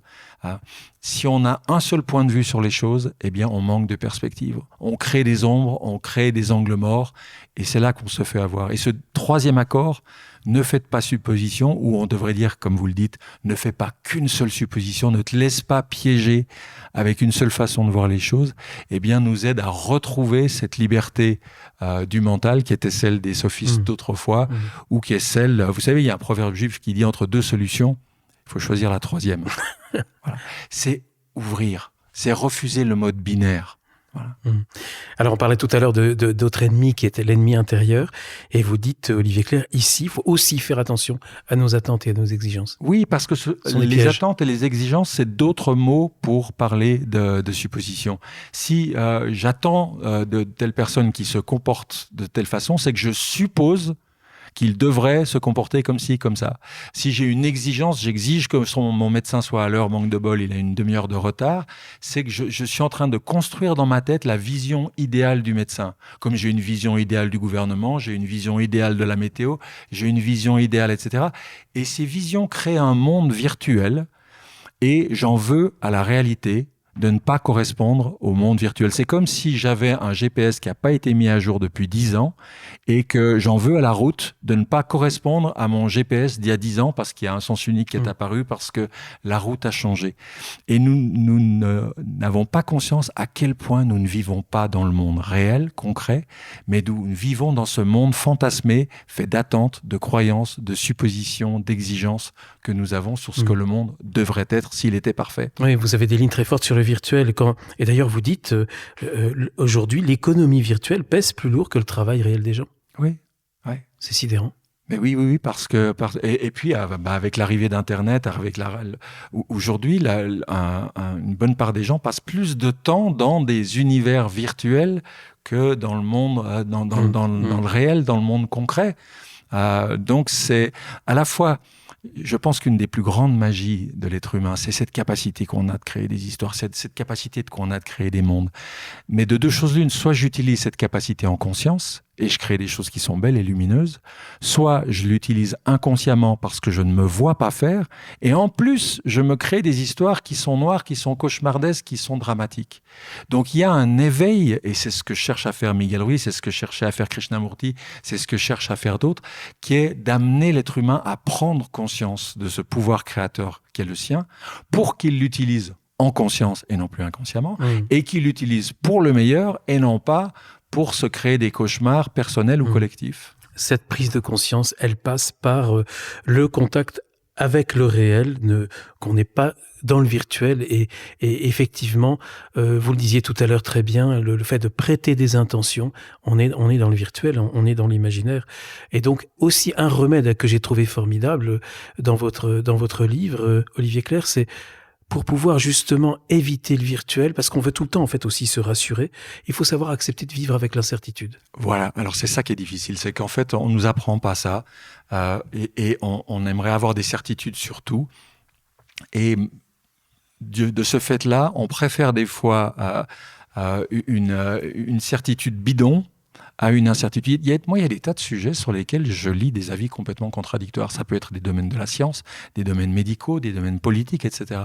Si on a un seul point de vue sur les choses, eh bien, on manque de perspective. On crée des ombres, on crée des angles morts, et c'est là qu'on se fait avoir. Et ce troisième accord, ne faites pas supposition, ou on devrait dire, comme vous le dites, ne fais pas qu'une seule supposition, ne te laisse pas piéger avec une seule façon de voir les choses, eh bien, nous aide à retrouver cette liberté du mental qui était celle des sophistes d'autrefois, ou qui est celle, vous savez, il y a un proverbe juif qui dit entre 2 solutions, il faut choisir la troisième. Voilà. C'est ouvrir, c'est refuser le mode binaire. Voilà. Alors, on parlait tout à l'heure d'autre ennemi qui était l'ennemi intérieur. Et vous dites, Olivier Clerc, ici, il faut aussi faire attention à nos attentes et à nos exigences. Oui, parce que les attentes et les exigences, c'est d'autres mots pour parler de supposition. Si j'attends de telle personne qui se comporte de telle façon, c'est que je suppose qu'il devrait se comporter comme ci, comme ça. Si j'ai une exigence, j'exige que mon médecin soit à l'heure, manque de bol, il a une demi-heure de retard, c'est que je suis en train de construire dans ma tête la vision idéale du médecin. Comme j'ai une vision idéale du gouvernement, j'ai une vision idéale de la météo, j'ai une vision idéale, etc. Et ces visions créent un monde virtuel et j'en veux à la réalité de ne pas correspondre au monde virtuel. C'est comme si j'avais un GPS qui n'a pas été mis à jour depuis 10 ans et que j'en veux à la route de ne pas correspondre à mon GPS d'il y a 10 ans parce qu'il y a un sens unique qui est apparu, parce que la route a changé. Et nous n'avons pas conscience à quel point nous ne vivons pas dans le monde réel, concret, mais nous vivons dans ce monde fantasmé, fait d'attentes, de croyances, de suppositions, d'exigences que nous avons sur ce que le monde devrait être s'il était parfait. Oui, vous avez des lignes très fortes sur le virtuel. Et d'ailleurs, vous dites, aujourd'hui, l'économie virtuelle pèse plus lourd que le travail réel des gens. Oui, ouais. C'est sidérant. Mais oui, parce que et puis avec l'arrivée d'Internet, aujourd'hui, une bonne part des gens passent plus de temps dans des univers virtuels que dans le monde, dans le réel, dans le monde concret. Donc c'est à la fois, je pense qu'une des plus grandes magies de l'être humain, c'est cette capacité qu'on a de créer des histoires, cette capacité qu'on a de créer des mondes. Mais de deux choses l'une, soit j'utilise cette capacité en conscience et je crée des choses qui sont belles et lumineuses, soit je l'utilise inconsciemment parce que je ne me vois pas faire, et en plus, je me crée des histoires qui sont noires, qui sont cauchemardesques, qui sont dramatiques. Donc il y a un éveil, et c'est ce que cherche à faire Miguel Ruiz, c'est ce que cherchait à faire Krishnamurti, c'est ce que cherche à faire d'autres, qui est d'amener l'être humain à prendre conscience de ce pouvoir créateur qui est le sien, pour qu'il l'utilise en conscience et non plus inconsciemment, et qu'il l'utilise pour le meilleur et non pas pour se créer des cauchemars personnels ou collectifs. Cette prise de conscience, elle passe par le contact avec le réel, qu'on n'est pas dans le virtuel. Et effectivement, vous le disiez tout à l'heure très bien, le fait de prêter des intentions, on est dans le virtuel, on est dans l'imaginaire. Et donc, aussi un remède que j'ai trouvé formidable dans votre livre, Olivier Clerc, c'est pour pouvoir justement éviter le virtuel, parce qu'on veut tout le temps en fait aussi se rassurer, il faut savoir accepter de vivre avec l'incertitude. Voilà, alors c'est ça qui est difficile, c'est qu'en fait on nous apprend pas ça, et on aimerait avoir des certitudes sur tout, et de ce fait-là, on préfère des fois une certitude bidon à une incertitude. Il y a des tas de sujets sur lesquels je lis des avis complètement contradictoires. Ça peut être des domaines de la science, des domaines médicaux, des domaines politiques, etc.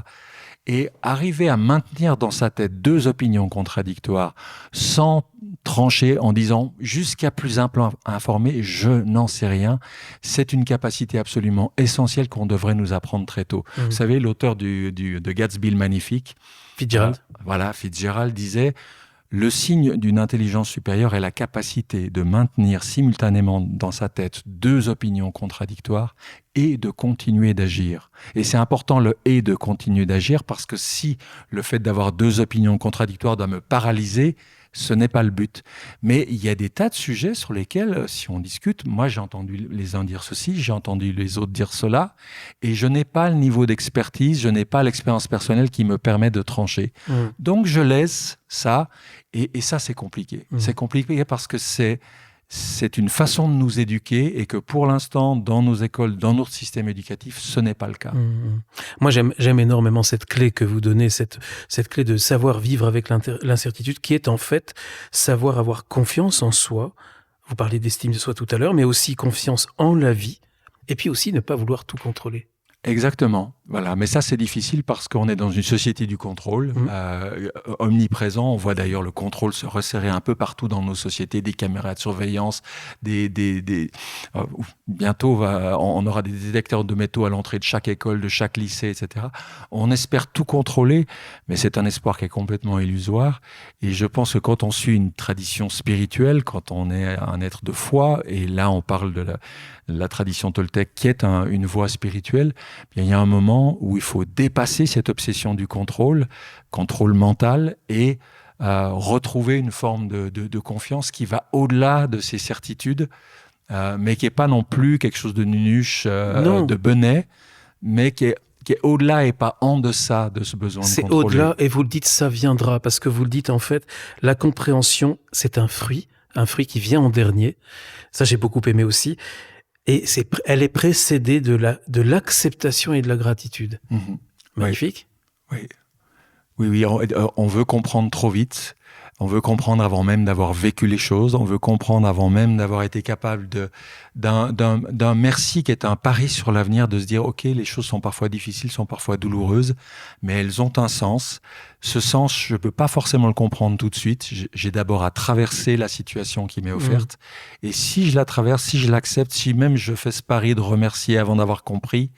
Et arriver à maintenir dans sa tête deux opinions contradictoires sans trancher en disant jusqu'à plus informé, je n'en sais rien, c'est une capacité absolument essentielle qu'on devrait nous apprendre très tôt. Vous savez, l'auteur de Gatsby le Magnifique, Fitzgerald. Fitzgerald disait: le signe d'une intelligence supérieure est la capacité de maintenir simultanément dans sa tête deux opinions contradictoires et de continuer d'agir. Et c'est important le « et » de continuer d'agir, parce que si le fait d'avoir deux opinions contradictoires doit me paralyser, ce n'est pas le but. Mais il y a des tas de sujets sur lesquels, si on discute, moi j'ai entendu les uns dire ceci, j'ai entendu les autres dire cela, et je n'ai pas le niveau d'expertise, je n'ai pas l'expérience personnelle qui me permet de trancher. Donc je laisse ça, et ça c'est compliqué. C'est compliqué parce que c'est une façon de nous éduquer, et que pour l'instant, dans nos écoles, dans notre système éducatif, ce n'est pas le cas. Moi, j'aime énormément cette clé que vous donnez, cette clé de savoir vivre avec l'incertitude, qui est en fait savoir avoir confiance en soi. Vous parlez d'estime de soi tout à l'heure, mais aussi confiance en la vie, et puis aussi ne pas vouloir tout contrôler. Exactement. Voilà. Mais ça, c'est difficile parce qu'on est dans une société du contrôle omniprésent. On voit d'ailleurs le contrôle se resserrer un peu partout dans nos sociétés, des caméras de surveillance, bientôt, on aura des détecteurs de métaux à l'entrée de chaque école, de chaque lycée, etc. On espère tout contrôler, mais c'est un espoir qui est complètement illusoire. Et je pense que quand on suit une tradition spirituelle, quand on est un être de foi, et là, on parle de la tradition toltèque qui est une voie spirituelle, bien, il y a un moment moment où il faut dépasser cette obsession du contrôle mental, et retrouver une forme de confiance qui va au-delà de ces certitudes, mais qui n'est pas non plus quelque chose de nunuche, de benet, mais qui est au-delà et pas en deçà de ce besoin de contrôler. C'est au-delà, et vous le dites, ça viendra, parce que vous le dites en fait, la compréhension, c'est un fruit qui vient en dernier. Ça, j'ai beaucoup aimé aussi. Et elle est précédée de l'acceptation et de la gratitude. Magnifique. Oui, on veut comprendre trop vite. On veut comprendre avant même d'avoir vécu les choses. On veut comprendre avant même d'avoir été capable d'un merci qui est un pari sur l'avenir, de se dire, OK, les choses sont parfois difficiles, sont parfois douloureuses, mais elles ont un sens. Ce sens, je peux pas forcément le comprendre tout de suite. J'ai d'abord à traverser la situation qui m'est offerte. Et si je la traverse, si je l'accepte, si même je fais ce pari de remercier avant d'avoir compris,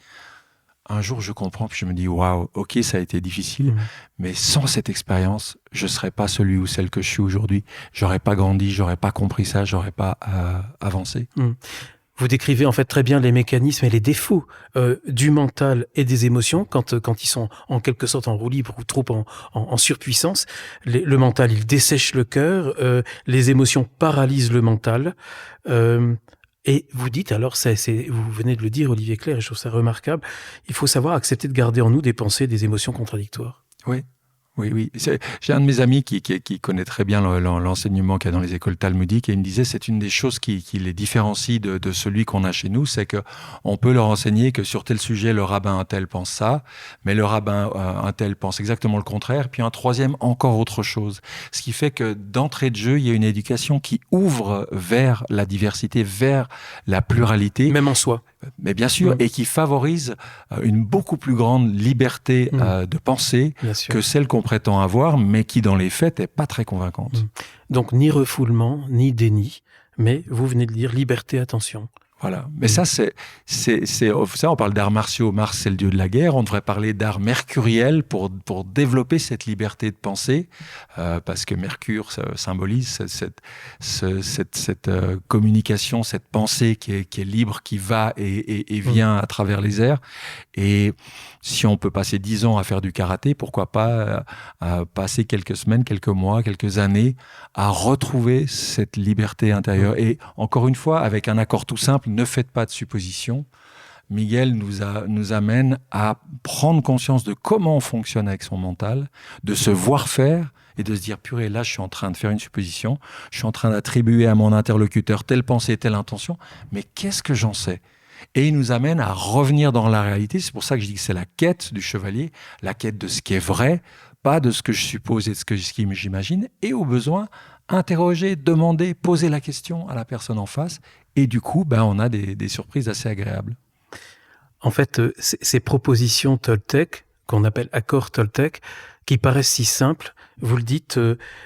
un jour, je comprends, puis je me dis, waouh, OK, ça a été difficile, mais sans cette expérience, je serais pas celui ou celle que je suis aujourd'hui. J'aurais pas grandi, j'aurais pas compris ça, j'aurais pas avancé. Vous décrivez en fait très bien les mécanismes et les défauts du mental et des émotions quand ils sont en quelque sorte en roue libre ou trop en surpuissance. Le mental, il dessèche le cœur, les émotions paralysent le mental. Et vous dites, alors, vous venez de le dire, Olivier Clerc, et je trouve ça remarquable, il faut savoir accepter de garder en nous des pensées, des émotions contradictoires. Oui. J'ai un de mes amis qui connaît très bien l'enseignement qu'il y a dans les écoles talmudiques, et il me disait, c'est une des choses qui les différencie de celui qu'on a chez nous, c'est que on peut leur enseigner que sur tel sujet, le rabbin un tel pense ça, mais le rabbin un tel pense exactement le contraire, puis un troisième encore autre chose. Ce qui fait que d'entrée de jeu, il y a une éducation qui ouvre vers la diversité, vers la pluralité. Même en soi. Mais bien sûr, et qui favorise une beaucoup plus grande liberté de pensée que celle qu'on prétend avoir, mais qui dans les faits n'est pas très convaincante. Donc ni refoulement, ni déni, mais vous venez de dire liberté, attention. Voilà. Mais ça, on parle d'arts martiaux. Mars, c'est le dieu de la guerre. On devrait parler d'art mercuriel pour développer cette liberté de penser, parce que Mercure ça symbolise cette communication, cette pensée qui est libre, qui va et vient à travers les airs. Et si on peut passer 10 ans à faire du karaté, pourquoi pas passer quelques semaines, quelques mois, quelques années à retrouver cette liberté intérieure. Et encore une fois, avec un accord tout simple, ne faites pas de suppositions. Miguel nous amène à prendre conscience de comment on fonctionne avec son mental, de se voir faire et de se dire, purée, là, je suis en train de faire une supposition, je suis en train d'attribuer à mon interlocuteur telle pensée, telle intention, mais qu'est-ce que j'en sais ? Et il nous amène à revenir dans la réalité. C'est pour ça que je dis que c'est la quête du chevalier, la quête de ce qui est vrai, pas de ce que je suppose et de ce que j'imagine, et au besoin, interroger, demander, poser la question à la personne en face, et du coup, on a des surprises assez agréables. En fait, ces propositions Toltec, qu'on appelle accords Toltec, qui paraissent si simples, vous le dites,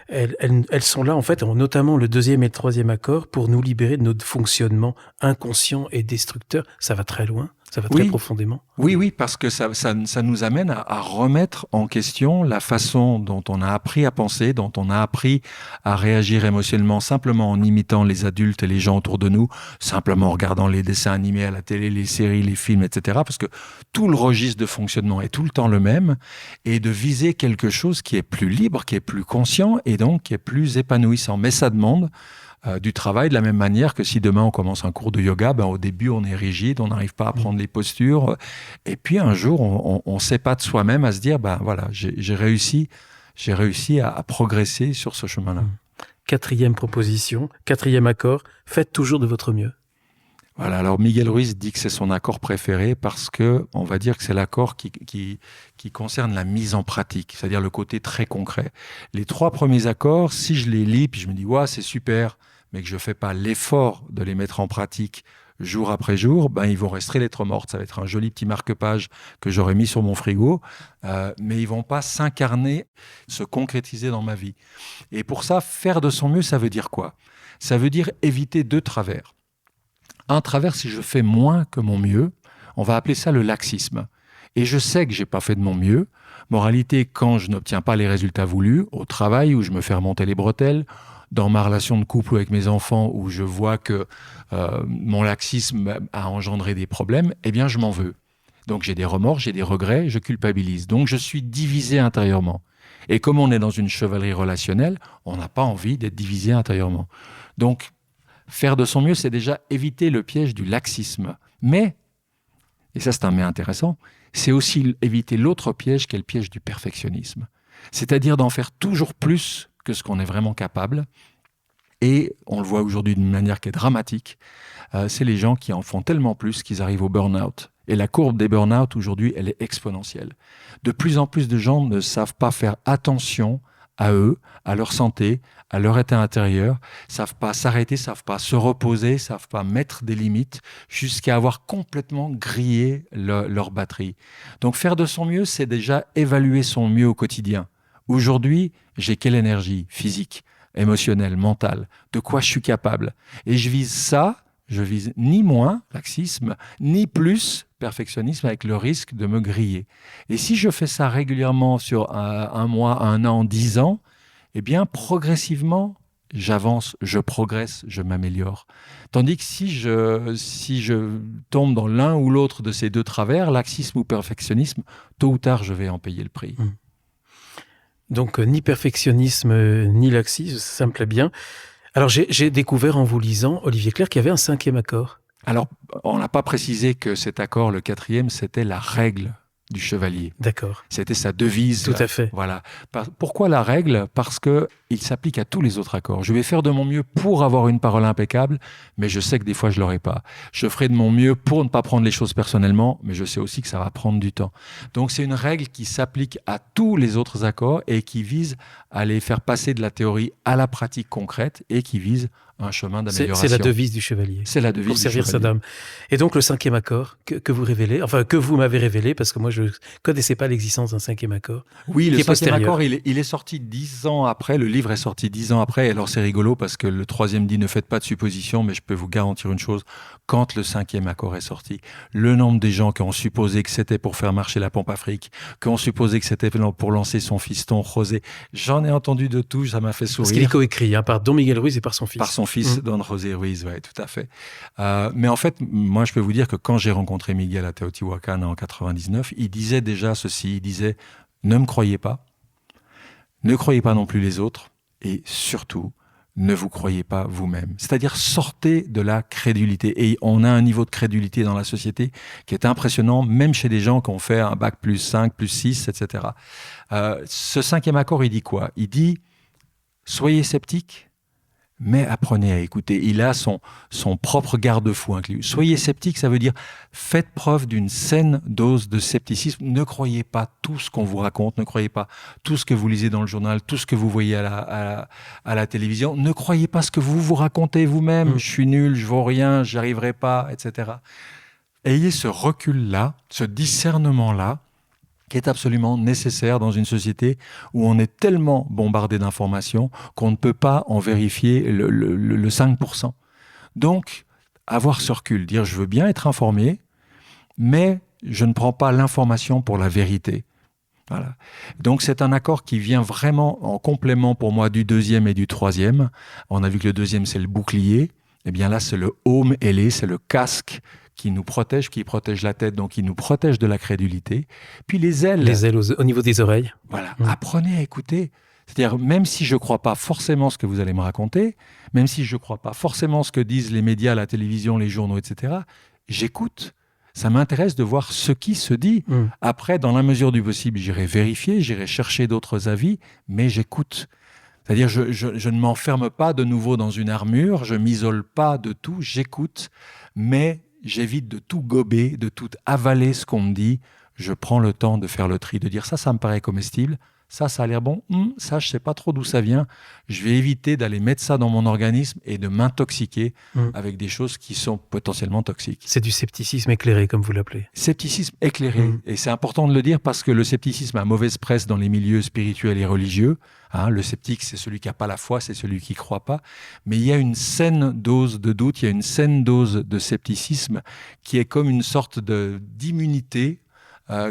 elles sont là, en fait, notamment le 2e et le 3e accord, pour nous libérer de notre fonctionnement inconscient et destructeur. Ça va très loin, ça va très profondément. Oui, parce que ça nous amène à remettre en question la façon dont on a appris à penser, dont on a appris à réagir émotionnellement, simplement en imitant les adultes et les gens autour de nous, simplement en regardant les dessins animés à la télé, les séries, les films, etc. Parce que tout le registre de fonctionnement est tout le temps le même, et de viser quelque chose qui est plus libre, qui est plus conscient, et donc qui est plus épanouissant. Mais ça demande du travail, de la même manière que si demain on commence un cours de yoga, au début on est rigide, on n'arrive pas à prendre les postures, et puis un jour on s'épate soi-même à se dire, voilà, j'ai réussi à progresser sur ce chemin-là. 4e proposition, 4e accord, faites toujours de votre mieux. Voilà, alors Miguel Ruiz dit que c'est son accord préféré parce que on va dire que c'est l'accord qui concerne la mise en pratique, c'est-à-dire le côté très concret. Les 3 premiers accords, si je les lis, puis je me dis, c'est super, mais que je fais pas l'effort de les mettre en pratique jour après jour, ils vont rester lettres mortes. Ça va être un joli petit marque-page que j'aurais mis sur mon frigo, mais ils vont pas s'incarner, se concrétiser dans ma vie. Et pour ça, faire de son mieux, ça veut dire quoi ? Ça veut dire éviter 2 travers. Un travers, si je fais moins que mon mieux, on va appeler ça le laxisme. Et je sais que j'ai pas fait de mon mieux. Moralité, quand je n'obtiens pas les résultats voulus, au travail où je me fais remonter les bretelles, dans ma relation de couple avec mes enfants où je vois que mon laxisme a engendré des problèmes, je m'en veux. Donc j'ai des remords, j'ai des regrets, je culpabilise. Donc je suis divisé intérieurement. Et comme on est dans une chevalerie relationnelle, on n'a pas envie d'être divisé intérieurement. Donc faire de son mieux, c'est déjà éviter le piège du laxisme. Mais, et ça c'est un mais intéressant, c'est aussi éviter l'autre piège qui est le piège du perfectionnisme. C'est-à-dire d'en faire toujours plus que ce qu'on est vraiment capable. Et on le voit aujourd'hui d'une manière qui est dramatique, c'est les gens qui en font tellement plus qu'ils arrivent au burn-out. Et la courbe des burn-out aujourd'hui, elle est exponentielle. De plus en plus de gens ne savent pas faire attention à eux, à leur santé, à leur état intérieur, savent pas s'arrêter, savent pas se reposer, savent pas mettre des limites, jusqu'à avoir complètement grillé leur batterie. Donc faire de son mieux, c'est déjà évaluer son mieux au quotidien. Aujourd'hui, j'ai quelle énergie physique, émotionnelle, mentale, de quoi je suis capable. Et je vise ça, je vise ni moins laxisme, ni plus perfectionnisme avec le risque de me griller. Et si je fais ça régulièrement sur un mois, 1 an, 10 ans, eh bien, progressivement, j'avance, je progresse, je m'améliore. Tandis que si je tombe dans l'un ou l'autre de ces deux travers, laxisme ou perfectionnisme, tôt ou tard, je vais en payer le prix. Donc, ni perfectionnisme, ni laxisme, ça me plaît bien. Alors, j'ai découvert en vous lisant, Olivier Clerc, qu'il y avait un 5e accord. Alors, on n'a pas précisé que cet accord, le 4e, c'était la règle du chevalier. D'accord. C'était sa devise. Tout à fait. Voilà. Pourquoi la règle ? Parce qu'il s'applique à tous les autres accords. Je vais faire de mon mieux pour avoir une parole impeccable, mais je sais que des fois, je ne l'aurai pas. Je ferai de mon mieux pour ne pas prendre les choses personnellement, mais je sais aussi que ça va prendre du temps. Donc, c'est une règle qui s'applique à tous les autres accords et qui vise à les faire passer de la théorie à la pratique concrète et qui vise un chemin d'amélioration. C'est la devise du chevalier. C'est la devise pour du servir chevalier. sa dame. Et donc, le 5e accord que vous révélez, enfin, que vous m'avez révélé, parce que moi, je ne connaissais pas l'existence d'un 5e accord. Oui, le 5e postérieur. accord, il est sorti 10 ans après. Le livre est sorti 10 ans après. Alors, c'est rigolo parce que le 3e dit ne faites pas de suppositions, mais je peux vous garantir une chose. Quand le 5e accord est sorti, le nombre des gens qui ont supposé que c'était pour faire marcher la pompe afrique, qui ont supposé que c'était pour lancer son fiston José, j'en ai entendu de tout, ça m'a fait sourire. Parce qu'il est coécrit par Don Miguel Ruiz et par son fils. Par son fils, Don José Ruiz, oui, tout à fait. Mais en fait, moi, je peux vous dire que quand j'ai rencontré Miguel à Teotihuacan en 99, il disait déjà ceci, il disait « Ne me croyez pas, ne croyez pas non plus les autres, et surtout, ne vous croyez pas vous-même. » C'est-à-dire, sortez de la crédulité. Et on a un niveau de crédulité dans la société qui est impressionnant, même chez des gens qui ont fait un bac plus 5, plus 6, etc. Ce 5e accord, il dit quoi ? Il dit « Soyez sceptiques, mais apprenez à écouter. » Il a son propre garde-fou inclus. Soyez sceptique, ça veut dire faites preuve d'une saine dose de scepticisme. Ne croyez pas tout ce qu'on vous raconte, ne croyez pas tout ce que vous lisez dans le journal, tout ce que vous voyez à la télévision. Ne croyez pas ce que vous racontez vous-même. Je suis nul, je vaux rien, j'y arriverai pas, etc. Ayez ce recul-là, ce discernement-là, qui est absolument nécessaire dans une société où on est tellement bombardé d'informations qu'on ne peut pas en vérifier le 5%. Donc, avoir ce recul, dire je veux bien être informé, mais je ne prends pas l'information pour la vérité. Voilà. Donc, c'est un accord qui vient vraiment en complément pour moi du 2e et du 3e. On a vu que le 2e, c'est le bouclier. Eh bien là, c'est le aume ailé, c'est le casque qui nous protège, qui protège la tête, donc qui nous protège de la crédulité. Puis les ailes. Les ailes au niveau des oreilles. Voilà, apprenez à écouter. C'est-à-dire, même si je ne crois pas forcément ce que vous allez me raconter, même si je ne crois pas forcément ce que disent les médias, la télévision, les journaux, etc., j'écoute. Ça m'intéresse de voir ce qui se dit. Après, dans la mesure du possible, j'irai vérifier, j'irai chercher d'autres avis, mais j'écoute. C'est-à-dire, je ne m'enferme pas de nouveau dans une armure, je ne m'isole pas de tout, j'écoute, mais j'évite de tout gober, de tout avaler ce qu'on me dit. Je prends le temps de faire le tri, de dire ça me paraît comestible, ça a l'air bon, ça, je ne sais pas trop d'où ça vient. Je vais éviter d'aller mettre ça dans mon organisme et de m'intoxiquer avec des choses qui sont potentiellement toxiques. C'est du scepticisme éclairé, comme vous l'appelez. Scepticisme éclairé. Et c'est important de le dire parce que le scepticisme a mauvaise presse dans les milieux spirituels et religieux. Le sceptique, c'est celui qui n'a pas la foi, c'est celui qui ne croit pas. Mais il y a une saine dose de doute, il y a une saine dose de scepticisme qui est comme une sorte d'immunité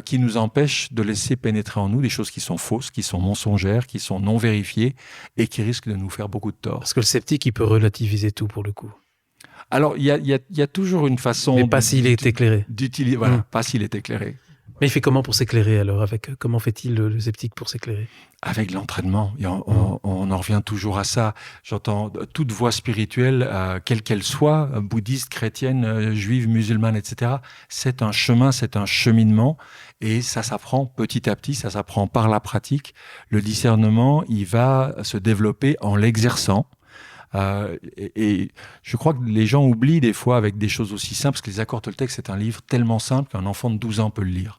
qui nous empêche de laisser pénétrer en nous des choses qui sont fausses, qui sont mensongères, qui sont non vérifiées et qui risquent de nous faire beaucoup de tort. Parce que le sceptique, il peut relativiser tout pour le coup. Alors, il y a toujours une façon... Mais pas s'il est éclairé. D'utiliser, voilà, pas s'il est éclairé. Mais il fait comment pour s'éclairer alors comment fait-il le sceptique pour s'éclairer? Avec l'entraînement. Et on en revient toujours à ça. J'entends toute voie spirituelle, quelle qu'elle soit, bouddhiste, chrétienne, juive, musulmane, etc. C'est un chemin, c'est un cheminement. Et ça s'apprend petit à petit, ça s'apprend par la pratique. Le discernement, il va se développer en l'exerçant. Et je crois que les gens oublient des fois avec des choses aussi simples, parce que les accords Toltec, c'est un livre tellement simple qu'un enfant de 12 ans peut le lire.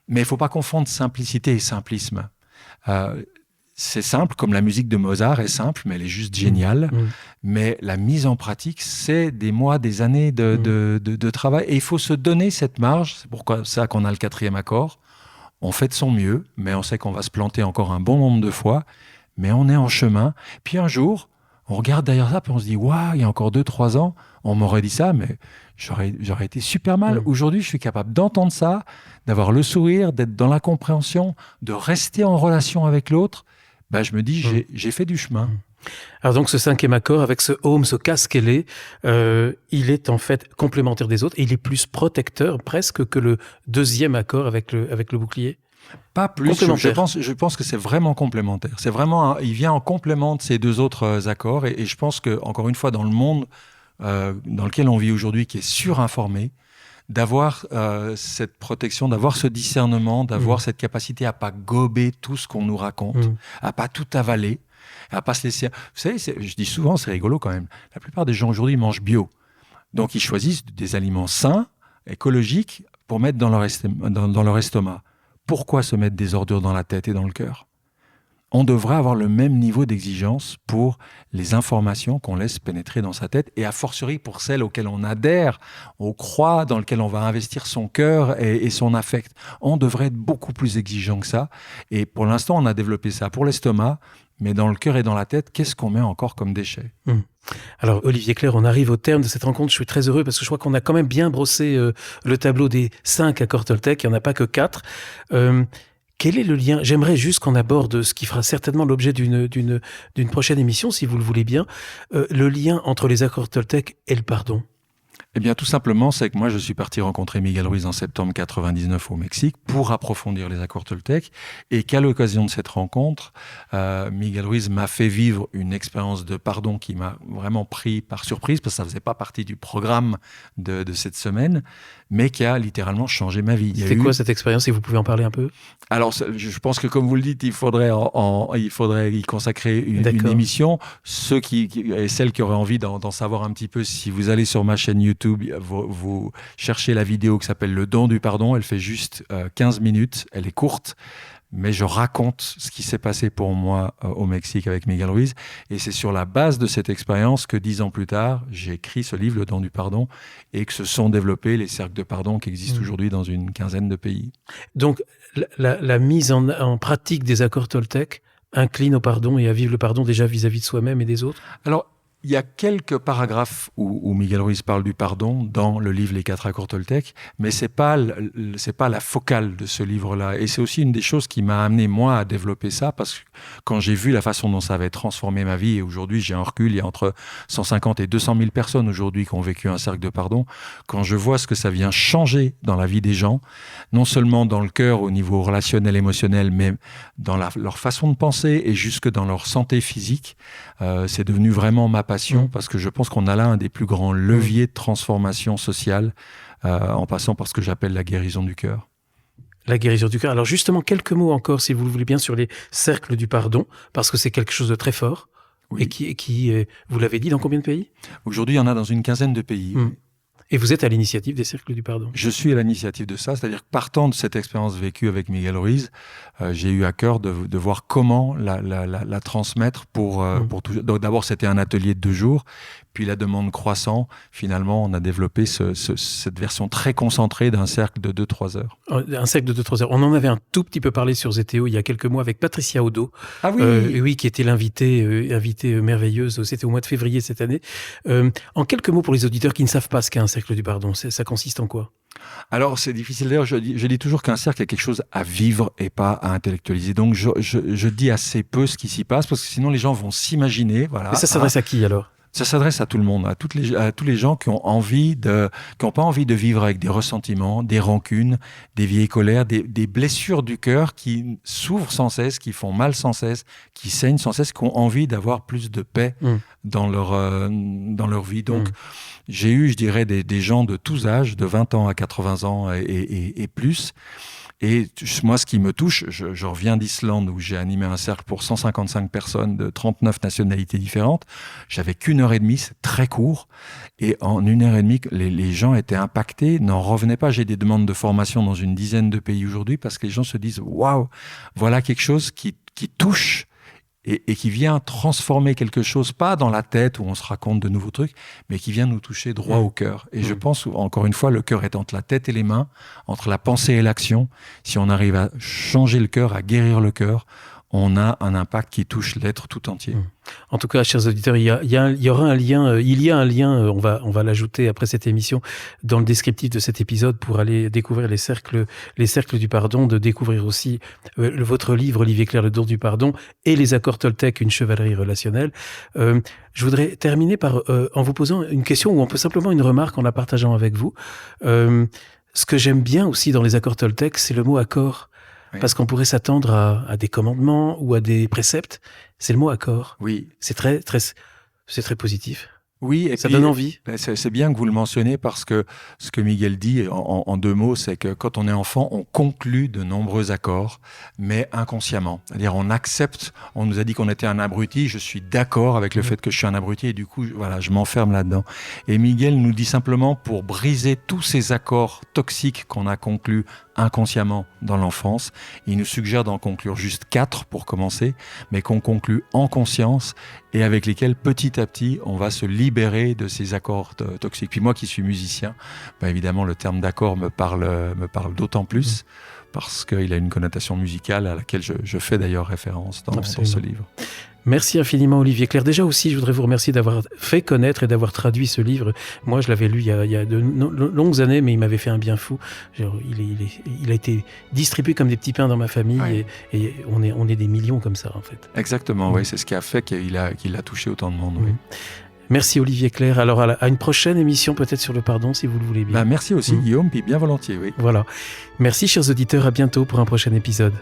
Mais il ne faut pas confondre simplicité et simplisme. C'est simple, comme la musique de Mozart est simple, mais elle est juste géniale. Mais la mise en pratique, c'est des mois, des années de travail. Et il faut se donner cette marge. C'est pourquoi ça qu'on a le 4e accord. On fait de son mieux, mais on sait qu'on va se planter encore un bon nombre de fois. Mais on est en chemin. Puis un jour, on regarde derrière ça, puis on se dit « Waouh, il y a encore 2-3 ans, on m'aurait dit ça, mais j'aurais été super mal. Aujourd'hui, je suis capable d'entendre ça, d'avoir le sourire, d'être dans la compréhension, de rester en relation avec l'autre. Ben, je me dis, j'ai fait du chemin. » Alors donc ce 5e accord, avec ce Om, ce casquelé, il est en fait complémentaire des autres, et il est plus protecteur presque que le 2e accord avec le bouclier. Pas plus, je pense que c'est vraiment complémentaire. C'est vraiment, il vient en complément de ces 2 autres accords. Et je pense que, encore une fois, dans le monde dans lequel on vit aujourd'hui, qui est surinformé, d'avoir cette protection, d'avoir ce discernement, d'avoir cette capacité à pas gober tout ce qu'on nous raconte, à pas tout avaler, à pas se laisser... Vous savez, je dis souvent, c'est rigolo quand même, la plupart des gens aujourd'hui mangent bio. Donc ils choisissent des aliments sains, écologiques, pour mettre dans leur estomac. Pourquoi se mettre des ordures dans la tête et dans le cœur? On devrait avoir le même niveau d'exigence pour les informations qu'on laisse pénétrer dans sa tête, et a fortiori pour celles auxquelles on adhère, on croit, dans lesquelles on va investir son cœur et son affect. On devrait être beaucoup plus exigeant que ça. Et pour l'instant, on a développé ça pour l'estomac, mais dans le cœur et dans la tête, qu'est-ce qu'on met encore comme déchets? Alors, Olivier Clerc, on arrive au terme de cette rencontre. Je suis très heureux parce que je crois qu'on a quand même bien brossé le tableau des 5 accords Toltec. Il n'y en a pas que 4. Quel est le lien? J'aimerais juste qu'on aborde ce qui fera certainement l'objet d'une prochaine émission, si vous le voulez bien, le lien entre les accords Toltec et le pardon. Eh bien, tout simplement, c'est que moi, je suis parti rencontrer Miguel Ruiz en septembre 99 au Mexique pour approfondir les accords Toltec, et qu'à l'occasion de cette rencontre, Miguel Ruiz m'a fait vivre une expérience de pardon qui m'a vraiment pris par surprise, parce que ça faisait pas partie du programme de cette semaine, mais qui a littéralement changé ma vie. C'était quoi cette expérience, si vous pouvez en parler un peu? Alors, je pense que, comme vous le dites, il faudrait y consacrer une émission. Ceux et celles qui auraient envie d'en savoir un petit peu, si vous allez sur ma chaîne YouTube, vous cherchez la vidéo qui s'appelle Le don du pardon. Elle fait juste 15 minutes. Elle est courte, mais je raconte ce qui s'est passé pour moi au Mexique avec Miguel Ruiz. Et c'est sur la base de cette expérience que 10 ans plus tard, j'ai écrit ce livre, Le don du pardon, et que se sont développés les cercles de pardon qui existent aujourd'hui dans une quinzaine de pays. Donc, la mise en pratique des accords Toltec incline au pardon et à vivre le pardon déjà vis-à-vis de soi-même et des autres? Alors, il y a quelques paragraphes où Miguel Ruiz parle du pardon dans le livre Les 4 accords Toltec, mais c'est pas la focale de ce livre-là. Et c'est aussi une des choses qui m'a amené, moi, à développer ça, parce que quand j'ai vu la façon dont ça avait transformé ma vie, et aujourd'hui, j'ai un recul, il y a entre 150 et 200 000 personnes aujourd'hui qui ont vécu un cercle de pardon, quand je vois ce que ça vient changer dans la vie des gens, non seulement dans le cœur, au niveau relationnel, émotionnel, mais dans leur façon de penser et jusque dans leur santé physique, c'est devenu vraiment ma passion, parce que je pense qu'on a là un des plus grands leviers de transformation sociale, en passant par ce que j'appelle la guérison du cœur. La guérison du cœur. Alors justement, quelques mots encore, si vous le voulez bien, sur les cercles du pardon, parce que c'est quelque chose de très fort, et qui vous l'avez dit, dans combien de pays? Aujourd'hui, il y en a dans une quinzaine de pays. Et vous êtes à l'initiative des cercles du pardon? Je suis à l'initiative de ça, c'est-à-dire que partant de cette expérience vécue avec Miguel Ruiz, j'ai eu à cœur de voir comment la transmettre pour tout. Donc d'abord, c'était un atelier de 2 jours, puis la demande croissant, finalement, on a développé cette version très concentrée d'un cercle de 2-3 heures. Un cercle de 2-3 heures. On en avait un tout petit peu parlé sur Zétéo il y a quelques mois avec Patricia Odo. Ah oui, oui, qui était l'invitée merveilleuse. C'était au mois de février cette année. En quelques mots pour les auditeurs qui ne savent pas ce qu'est un cercle du pardon, ça consiste en quoi? Alors, c'est difficile. D'ailleurs, je dis toujours qu'un cercle est quelque chose à vivre et pas à intellectualiser. Donc, je dis assez peu ce qui s'y passe, parce que sinon, les gens vont s'imaginer. Voilà. Mais ça s'adresse à qui, alors? Ça s'adresse à tout le monde, à tous les gens qui ont pas envie de vivre avec des ressentiments, des rancunes, des vieilles colères, des blessures du cœur qui s'ouvrent sans cesse, qui font mal sans cesse, qui saignent sans cesse, qui ont envie d'avoir plus de paix dans leur vie. Donc, j'ai eu, je dirais, des gens de tous âges, de 20 ans à 80 ans et plus. Et moi, ce qui me touche, je reviens d'Islande où j'ai animé un cercle pour 155 personnes de 39 nationalités différentes. J'avais qu'une heure et demie, c'est très court. Et en une heure et demie, les gens étaient impactés, n'en revenaient pas. J'ai des demandes de formation dans une dizaine de pays aujourd'hui parce que les gens se disent « Waouh, voilà quelque chose qui touche ». Et qui vient transformer quelque chose, pas dans la tête où on se raconte de nouveaux trucs, mais qui vient nous toucher droit au cœur. Et je pense, encore une fois, le cœur est entre la tête et les mains, entre la pensée et l'action. Si on arrive à changer le cœur, à guérir le cœur, on a un impact qui touche l'être tout entier. En tout cas, chers auditeurs, il y aura un lien, on va l'ajouter après cette émission dans le descriptif de cet épisode pour aller découvrir les cercles du pardon, de découvrir aussi votre livre, Olivier Clerc, Le don du pardon, et les accords Toltec, une chevalerie relationnelle. Je voudrais terminer en vous posant une question ou un peu simplement une remarque en la partageant avec vous. Ce que j'aime bien aussi dans les accords Toltec, c'est le mot accord. Parce qu'on pourrait s'attendre à des commandements ou à des préceptes. C'est le mot accord. Oui. C'est très positif. Oui, et ça puis, donne envie. C'est bien que vous le mentionnez parce que ce que Miguel dit en deux mots, c'est que quand on est enfant, on conclut de nombreux accords, mais inconsciemment. C'est-à-dire on accepte, on nous a dit qu'on était un abruti, je suis d'accord avec le fait que je suis un abruti et du coup, voilà, je m'enferme là-dedans. Et Miguel nous dit simplement pour briser tous ces accords toxiques qu'on a conclus inconsciemment dans l'enfance, il nous suggère d'en conclure juste 4 pour commencer, mais qu'on conclut en conscience et avec lesquels petit à petit on va se libérer de ces accords toxiques. Puis moi qui suis musicien, évidemment le terme d'accord me parle d'autant plus parce qu'il a une connotation musicale à laquelle je fais d'ailleurs référence dans ce livre. Merci infiniment Olivier Clerc. Déjà aussi, je voudrais vous remercier d'avoir fait connaître et d'avoir traduit ce livre. Moi, je l'avais lu il y a de longues années, mais il m'avait fait un bien fou. Il a été distribué comme des petits pains dans ma famille et on est des millions comme ça en fait. Exactement, oui, c'est ce qui a fait qu'il a touché autant de monde. Oui. Merci Olivier Clerc. Alors à une prochaine émission peut-être sur le pardon si vous le voulez bien. Merci aussi Guillaume, puis bien volontiers. Oui. Voilà. Merci chers auditeurs, à bientôt pour un prochain épisode.